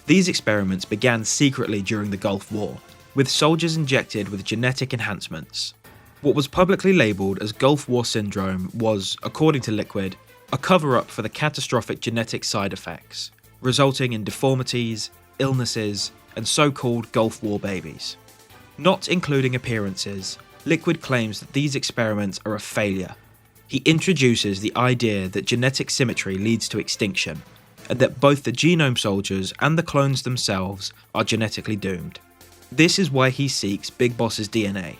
These experiments began secretly during the Gulf War, with soldiers injected with genetic enhancements. What was publicly labelled as Gulf War Syndrome was, according to Liquid, a cover-up for the catastrophic genetic side effects, resulting in deformities, illnesses, and so-called Gulf War babies. Not including appearances, Liquid claims that these experiments are a failure. He introduces the idea that genetic symmetry leads to extinction, and that both the Genome Soldiers and the clones themselves are genetically doomed. This is why he seeks Big Boss's DNA,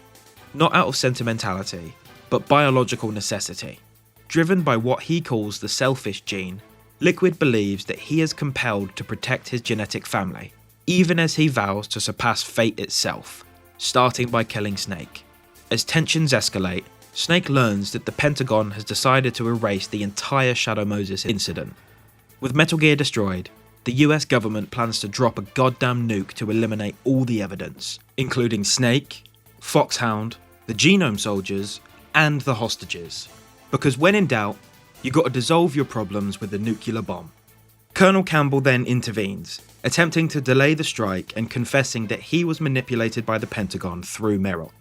not out of sentimentality, but biological necessity. Driven by what he calls the selfish gene, Liquid believes that he is compelled to protect his genetic family, even as he vows to surpass fate itself, starting by killing Snake. As tensions escalate, Snake learns that the Pentagon has decided to erase the entire Shadow Moses incident. With Metal Gear destroyed, the US government plans to drop a goddamn nuke to eliminate all the evidence, including Snake, Foxhound, the Genome Soldiers, and the hostages. Because when in doubt, you gotta dissolve your problems with the nuclear bomb. Colonel Campbell then intervenes, attempting to delay the strike and confessing that he was manipulated by the Pentagon through Merrill.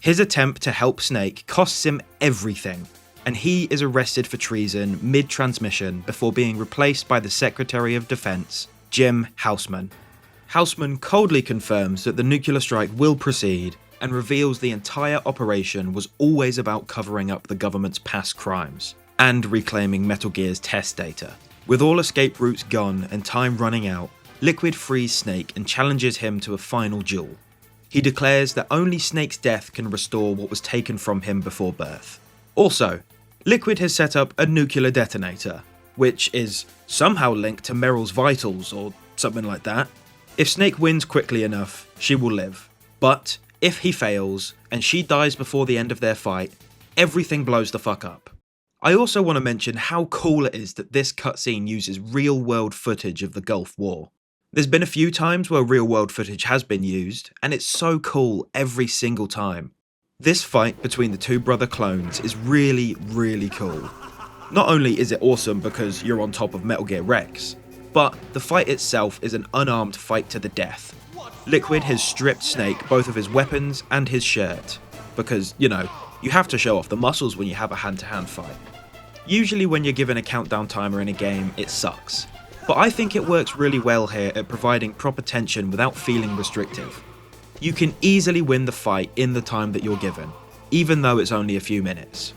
His attempt to help Snake costs him everything, and he is arrested for treason mid-transmission before being replaced by the Secretary of Defense, Jim Houseman. Houseman coldly confirms that the nuclear strike will proceed and reveals the entire operation was always about covering up the government's past crimes and reclaiming Metal Gear's test data. With all escape routes gone and time running out, Liquid frees Snake and challenges him to a final duel. He declares that only Snake's death can restore what was taken from him before birth. Also, Liquid has set up a nuclear detonator, which is somehow linked to Meryl's vitals or something like that. If Snake wins quickly enough, she will live. But if he fails, and she dies before the end of their fight, everything blows the fuck up. I also want to mention how cool it is that this cutscene uses real-world footage of the Gulf War. There's been a few times where real-world footage has been used, and it's so cool every single time. This fight between the two brother clones is really, really cool. Not only is it awesome because you're on top of Metal Gear Rex, but the fight itself is an unarmed fight to the death. Liquid has stripped Snake both of his weapons and his shirt, because, you know, you have to show off the muscles when you have a hand-to-hand fight. Usually when you're given a countdown timer in a game, it sucks, but I think it works really well here at providing proper tension without feeling restrictive. You can easily win the fight in the time that you're given, even though it's only a few minutes.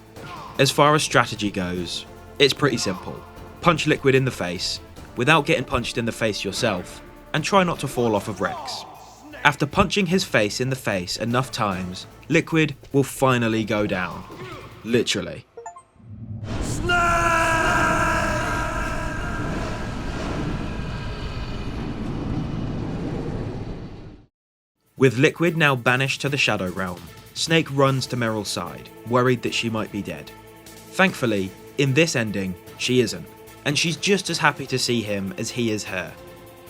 As far as strategy goes, it's pretty simple. Punch Liquid in the face, without getting punched in the face yourself, and try not to fall off of Rex. After punching his face in the face enough times, Liquid will finally go down. Literally. With Liquid now banished to the Shadow Realm, Snake runs to Meryl's side, worried that she might be dead. Thankfully, in this ending, she isn't, and she's just as happy to see him as he is her.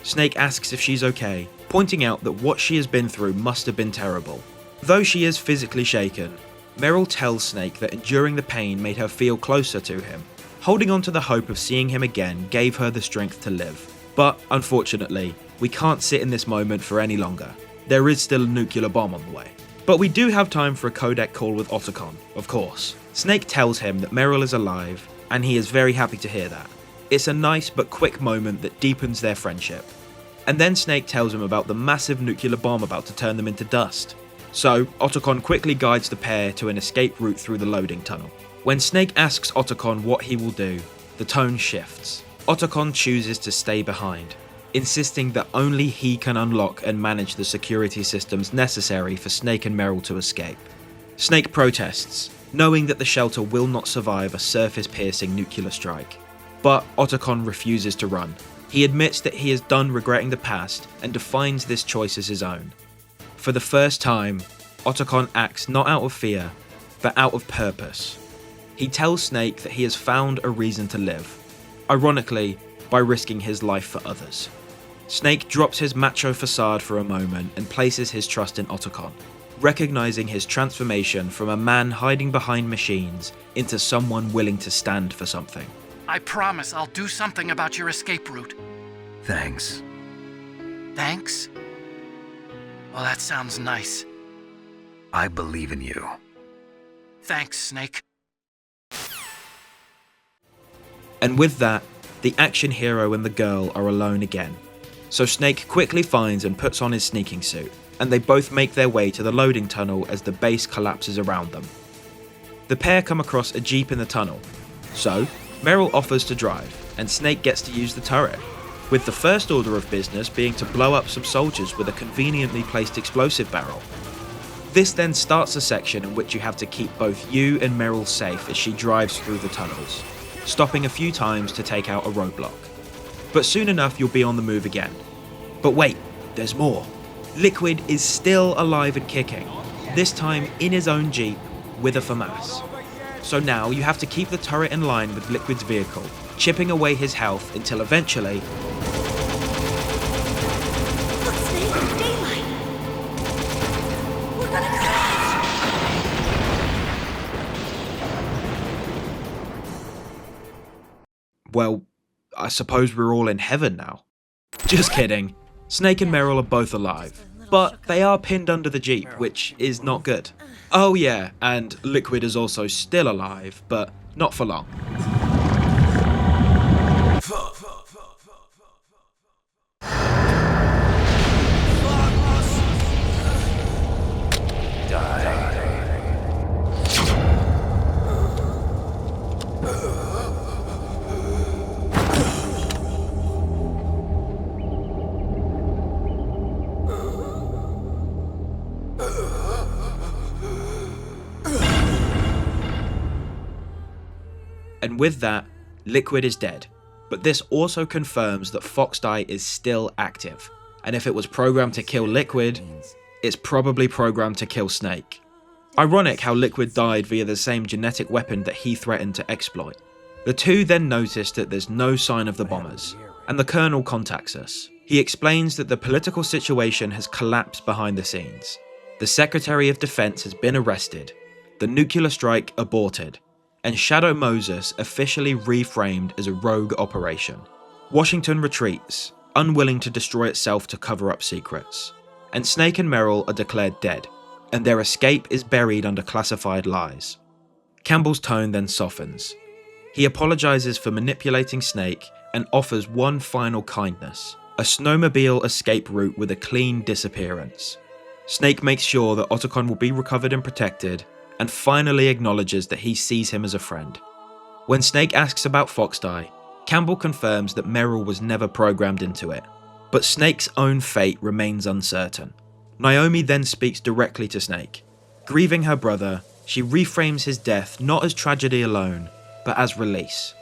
Snake asks if she's okay, pointing out that what she has been through must have been terrible. Though she is physically shaken, Meryl tells Snake that enduring the pain made her feel closer to him. Holding on to the hope of seeing him again gave her the strength to live. But unfortunately, we can't sit in this moment for any longer. There is still a nuclear bomb on the way. But we do have time for a codec call with Otacon, of course. Snake tells him that Meryl is alive, and he is very happy to hear that. It's a nice but quick moment that deepens their friendship. And then Snake tells him about the massive nuclear bomb about to turn them into dust. So, Otacon quickly guides the pair to an escape route through the loading tunnel. When Snake asks Otacon what he will do, the tone shifts. Otacon chooses to stay behind, insisting that only he can unlock and manage the security systems necessary for Snake and Meryl to escape. Snake protests, knowing that the shelter will not survive a surface-piercing nuclear strike. But Otacon refuses to run. He admits that he is done regretting the past and defines this choice as his own. For the first time, Otacon acts not out of fear, but out of purpose. He tells Snake that he has found a reason to live, ironically, by risking his life for others. Snake drops his macho facade for a moment and places his trust in Otacon, recognizing his transformation from a man hiding behind machines into someone willing to stand for something. I promise I'll do something about your escape route. Thanks. Thanks? Well, that sounds nice. I believe in you. Thanks, Snake. And with that, the action hero and the girl are alone again. So Snake quickly finds and puts on his sneaking suit, and they both make their way to the loading tunnel as the base collapses around them. The pair come across a jeep in the tunnel, so Meryl offers to drive, and Snake gets to use the turret, with the first order of business being to blow up some soldiers with a conveniently placed explosive barrel. This then starts a section in which you have to keep both you and Meryl safe as she drives through the tunnels, stopping a few times to take out a roadblock. But soon enough you'll be on the move again. But wait, there's more. Liquid is still alive and kicking, this time in his own jeep with a FAMAS. So now you have to keep the turret in line with Liquid's vehicle, chipping away his health until eventually... Look, Snake, it's daylight. We're gonna crash. Well, I suppose we're all in heaven now. Just kidding. Snake and Meryl are both alive, but they are pinned under the jeep, which is not good. Oh yeah, and Liquid is also still alive, but not for long. And with that, Liquid is dead. But this also confirms that Foxdie is still active. And if it was programmed to kill Liquid, it's probably programmed to kill Snake. Ironic how Liquid died via the same genetic weapon that he threatened to exploit. The two then notice that there's no sign of the bombers, and the Colonel contacts us. He explains that the political situation has collapsed behind the scenes. The Secretary of Defense has been arrested, the nuclear strike aborted, and Shadow Moses officially reframed as a rogue operation. Washington retreats, unwilling to destroy itself to cover up secrets, and Snake and Meryl are declared dead, and their escape is buried under classified lies. Campbell's tone then softens. He apologizes for manipulating Snake and offers one final kindness, a snowmobile escape route with a clean disappearance. Snake makes sure that Otacon will be recovered and protected, and finally acknowledges that he sees him as a friend. When Snake asks about Foxdie, Campbell confirms that Meryl was never programmed into it, but Snake's own fate remains uncertain. Naomi then speaks directly to Snake. Grieving her brother, she reframes his death not as tragedy alone, but as release.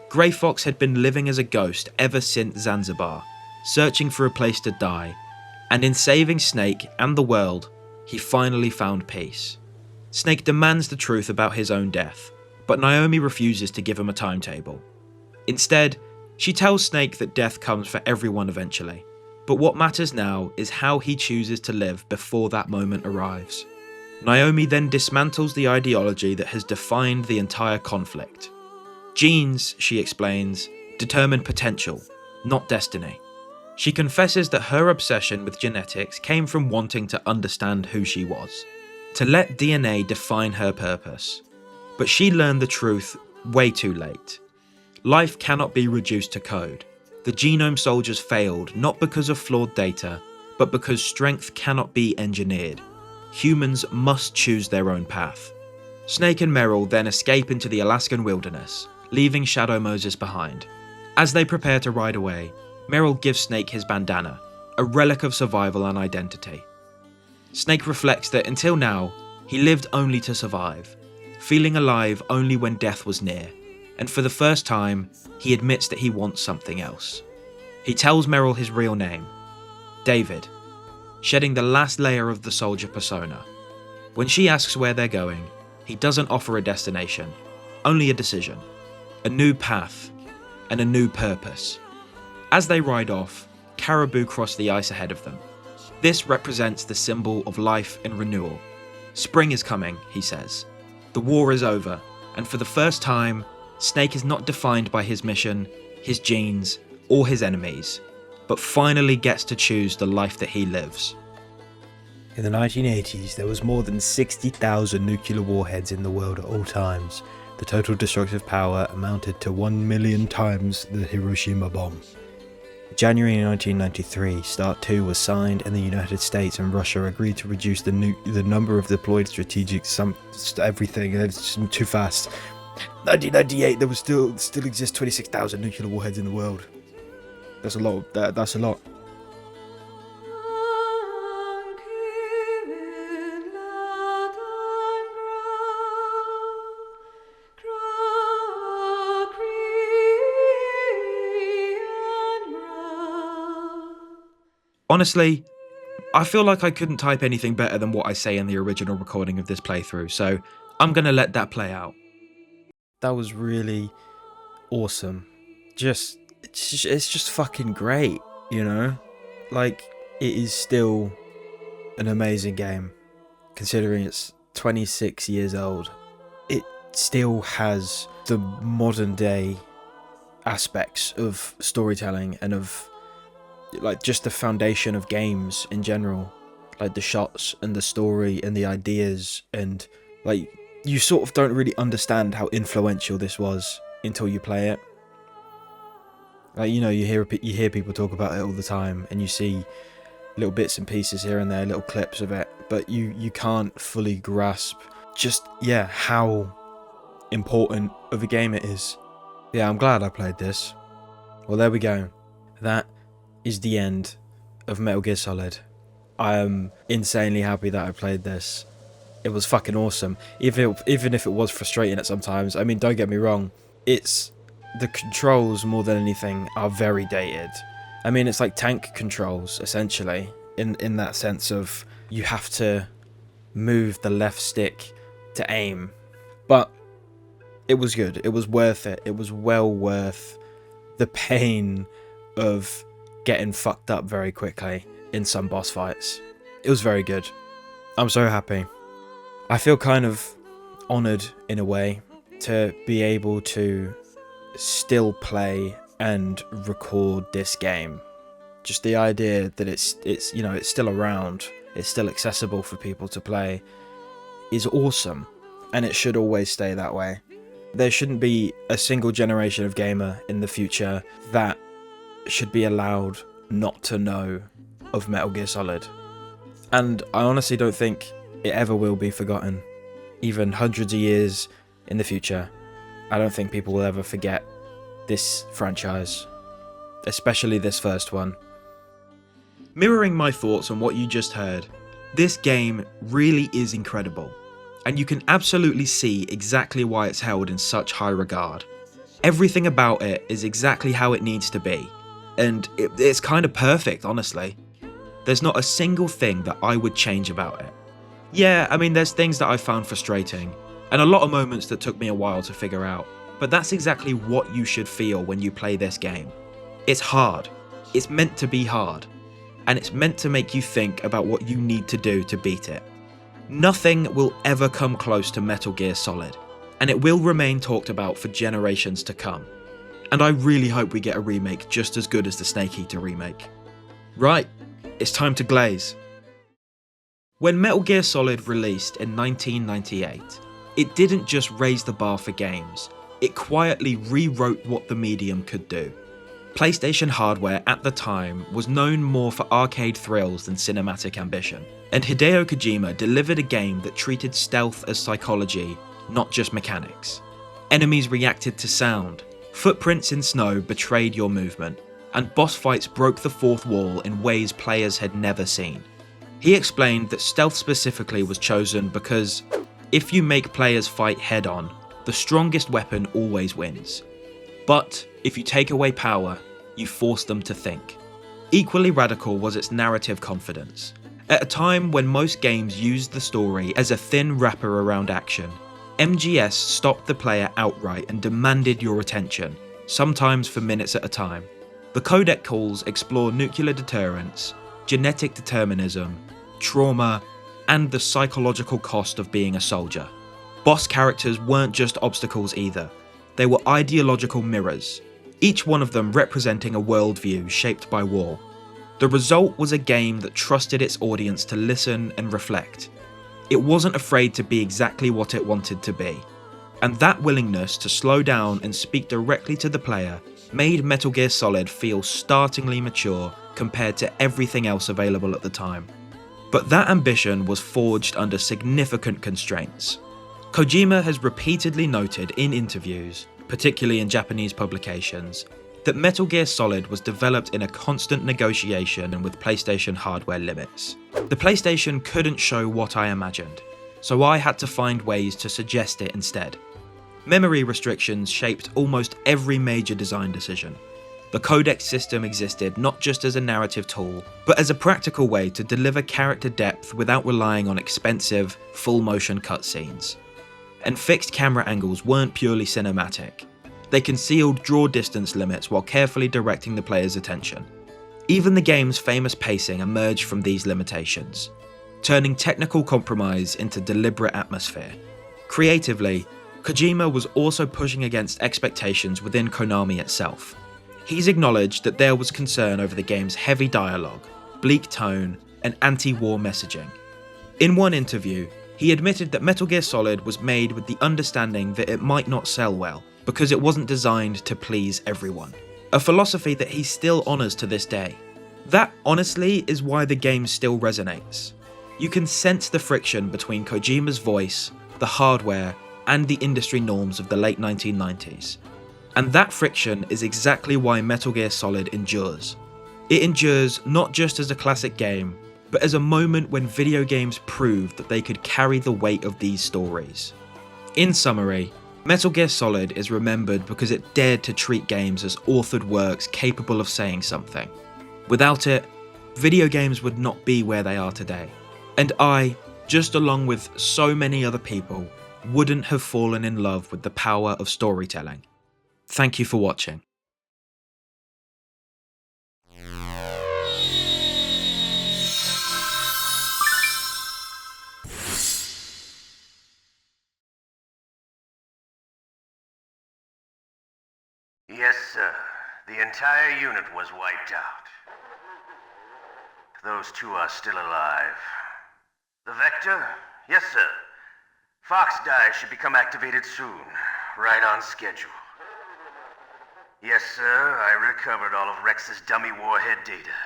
Grey Fox had been living as a ghost ever since Zanzibar, searching for a place to die, and in saving Snake and the world, he finally found peace. Snake demands the truth about his own death, but Naomi refuses to give him a timetable. Instead, she tells Snake that death comes for everyone eventually, but what matters now is how he chooses to live before that moment arrives. Naomi then dismantles the ideology that has defined the entire conflict. Genes, she explains, determine potential, not destiny. She confesses that her obsession with genetics came from wanting to understand who she was, to let DNA define her purpose. But she learned the truth way too late. Life cannot be reduced to code. The genome soldiers failed not because of flawed data, but because strength cannot be engineered. Humans must choose their own path. Snake and Meryl then escape into the Alaskan wilderness, leaving Shadow Moses behind. As they prepare to ride away, Meryl gives Snake his bandana, a relic of survival and identity. Snake reflects that until now, he lived only to survive, feeling alive only when death was near, and for the first time, he admits that he wants something else. He tells Meryl his real name, David, shedding the last layer of the soldier persona. When she asks where they're going, he doesn't offer a destination, only a decision, a new path, and a new purpose. As they ride off, caribou cross the ice ahead of them. This represents the symbol of life and renewal. Spring is coming, he says. The war is over, and for the first time, Snake is not defined by his mission, his genes, or his enemies, but finally gets to choose the life that he lives. In the 1980s, there was more than 60,000 nuclear warheads in the world at all times. The total destructive power amounted to 1 million times the Hiroshima bomb. In January 1993, START 2 was signed, and the United States and Russia agreed to reduce the number of deployed strategic everything. It's just too fast. 1998, there was still exist 26,000 nuclear warheads in the world. That's a lot. That's a lot. Honestly, I feel like I couldn't type anything better than what I say in the original recording of this playthrough, so I'm gonna let that play out. That was really awesome. It's just fucking great, you know? Like, it is still an amazing game, considering it's 26 years old. It still has the modern day aspects of storytelling and of like just the foundation of games in general. like the shots and the story and the ideas, and like you sort of don't really understand how influential this was until you play it. Like, you know, you hear people talk about it all the time, and you see little bits and pieces here and there, little clips of it, but you can't fully grasp just how important of a game it is. Yeah, I'm glad I played this. Well, there we go. That is the end of Metal Gear Solid. I am insanely happy that I played this. It was fucking awesome. Even if it was frustrating at sometimes. I mean, don't get me wrong. The controls, more than anything, are very dated. I mean, it's like tank controls, essentially. In that sense of, you have to move the left stick to aim. But it was good. It was worth it. It was well worth the pain of getting fucked up very quickly in some boss fights. It was very good. I'm so happy. I feel kind of honoured in a way to be able to still play and record this game. Just the idea that it's you know, it's still around, it's still accessible for people to play, is awesome, and it should always stay that way. There shouldn't be a single generation of gamer in the future that should be allowed not to know of Metal Gear Solid. And I honestly don't think it ever will be forgotten. Even hundreds of years in the future, I don't think people will ever forget this franchise. Especially this first one. Mirroring my thoughts on what you just heard, this game really is incredible, and you can absolutely see exactly why it's held in such high regard. Everything about it is exactly how it needs to be, and it's kind of perfect, honestly. There's not a single thing that I would change about it. Yeah, I mean, there's things that I found frustrating, and a lot of moments that took me a while to figure out, but that's exactly what you should feel when you play this game. It's hard. It's meant to be hard. And it's meant to make you think about what you need to do to beat it. Nothing will ever come close to Metal Gear Solid, and it will remain talked about for generations to come. And I really hope we get a remake just as good as the Snake Eater remake. Right, it's time to glaze. When Metal Gear Solid released in 1998, it didn't just raise the bar for games, it quietly rewrote what the medium could do. PlayStation hardware at the time was known more for arcade thrills than cinematic ambition, and Hideo Kojima delivered a game that treated stealth as psychology, not just mechanics. Enemies reacted to sound, footprints in snow betrayed your movement, and boss fights broke the fourth wall in ways players had never seen. He explained that stealth specifically was chosen because if you make players fight head-on, the strongest weapon always wins. But if you take away power, you force them to think. Equally radical was its narrative confidence. At a time when most games used the story as a thin wrapper around action, MGS stopped the player outright and demanded your attention, sometimes for minutes at a time. The codec calls explore nuclear deterrence, genetic determinism, trauma, and the psychological cost of being a soldier. Boss characters weren't just obstacles either. They were ideological mirrors, each one of them representing a worldview shaped by war. The result was a game that trusted its audience to listen and reflect. It wasn't afraid to be exactly what it wanted to be, and that willingness to slow down and speak directly to the player made Metal Gear Solid feel startlingly mature compared to everything else available at the time. But that ambition was forged under significant constraints. Kojima has repeatedly noted in interviews, particularly in Japanese publications, that Metal Gear Solid was developed in a constant negotiation and with PlayStation hardware limits. The PlayStation couldn't show what I imagined, so I had to find ways to suggest it instead. Memory restrictions shaped almost every major design decision. The codec system existed not just as a narrative tool, but as a practical way to deliver character depth without relying on expensive, full-motion cutscenes. And fixed camera angles weren't purely cinematic. They concealed draw distance limits while carefully directing the player's attention. Even the game's famous pacing emerged from these limitations, turning technical compromise into deliberate atmosphere. Creatively, Kojima was also pushing against expectations within Konami itself. He's acknowledged that there was concern over the game's heavy dialogue, bleak tone, and anti-war messaging. In one interview, he admitted that Metal Gear Solid was made with the understanding that it might not sell well, because it wasn't designed to please everyone. A philosophy that he still honours to this day. That, honestly, is why the game still resonates. You can sense the friction between Kojima's voice, the hardware, and the industry norms of the late 1990s. And that friction is exactly why Metal Gear Solid endures. It endures not just as a classic game, but as a moment when video games proved that they could carry the weight of these stories. In summary, Metal Gear Solid is remembered because it dared to treat games as authored works capable of saying something. Without it, video games would not be where they are today. And I, just along with so many other people, wouldn't have fallen in love with the power of storytelling. Thank you for watching. Yes, sir. The entire unit was wiped out. Those two are still alive. The Vector? Yes, sir. Fox Die should become activated soon, right on schedule. Yes, sir, I recovered all of Rex's dummy warhead data.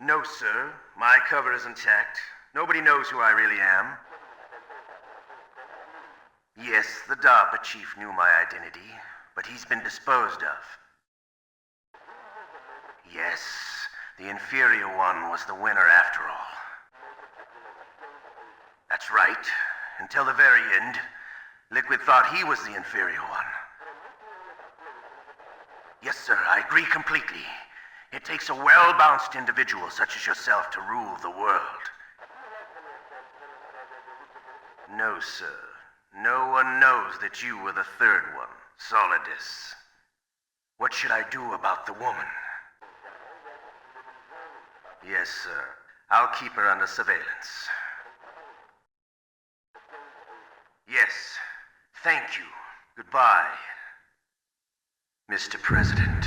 No, sir, my cover is intact. Nobody knows who I really am. Yes, the DARPA chief knew my identity, but he's been disposed of. Yes, the inferior one was the winner after all. That's right. Until the very end, Liquid thought he was the inferior one. Yes, sir, I agree completely. It takes a well-balanced individual such as yourself to rule the world. No, sir. No one knows that you were the third one, Solidus. What should I do about the woman? Yes, sir. I'll keep her under surveillance. Yes. Thank you. Goodbye, Mr. President.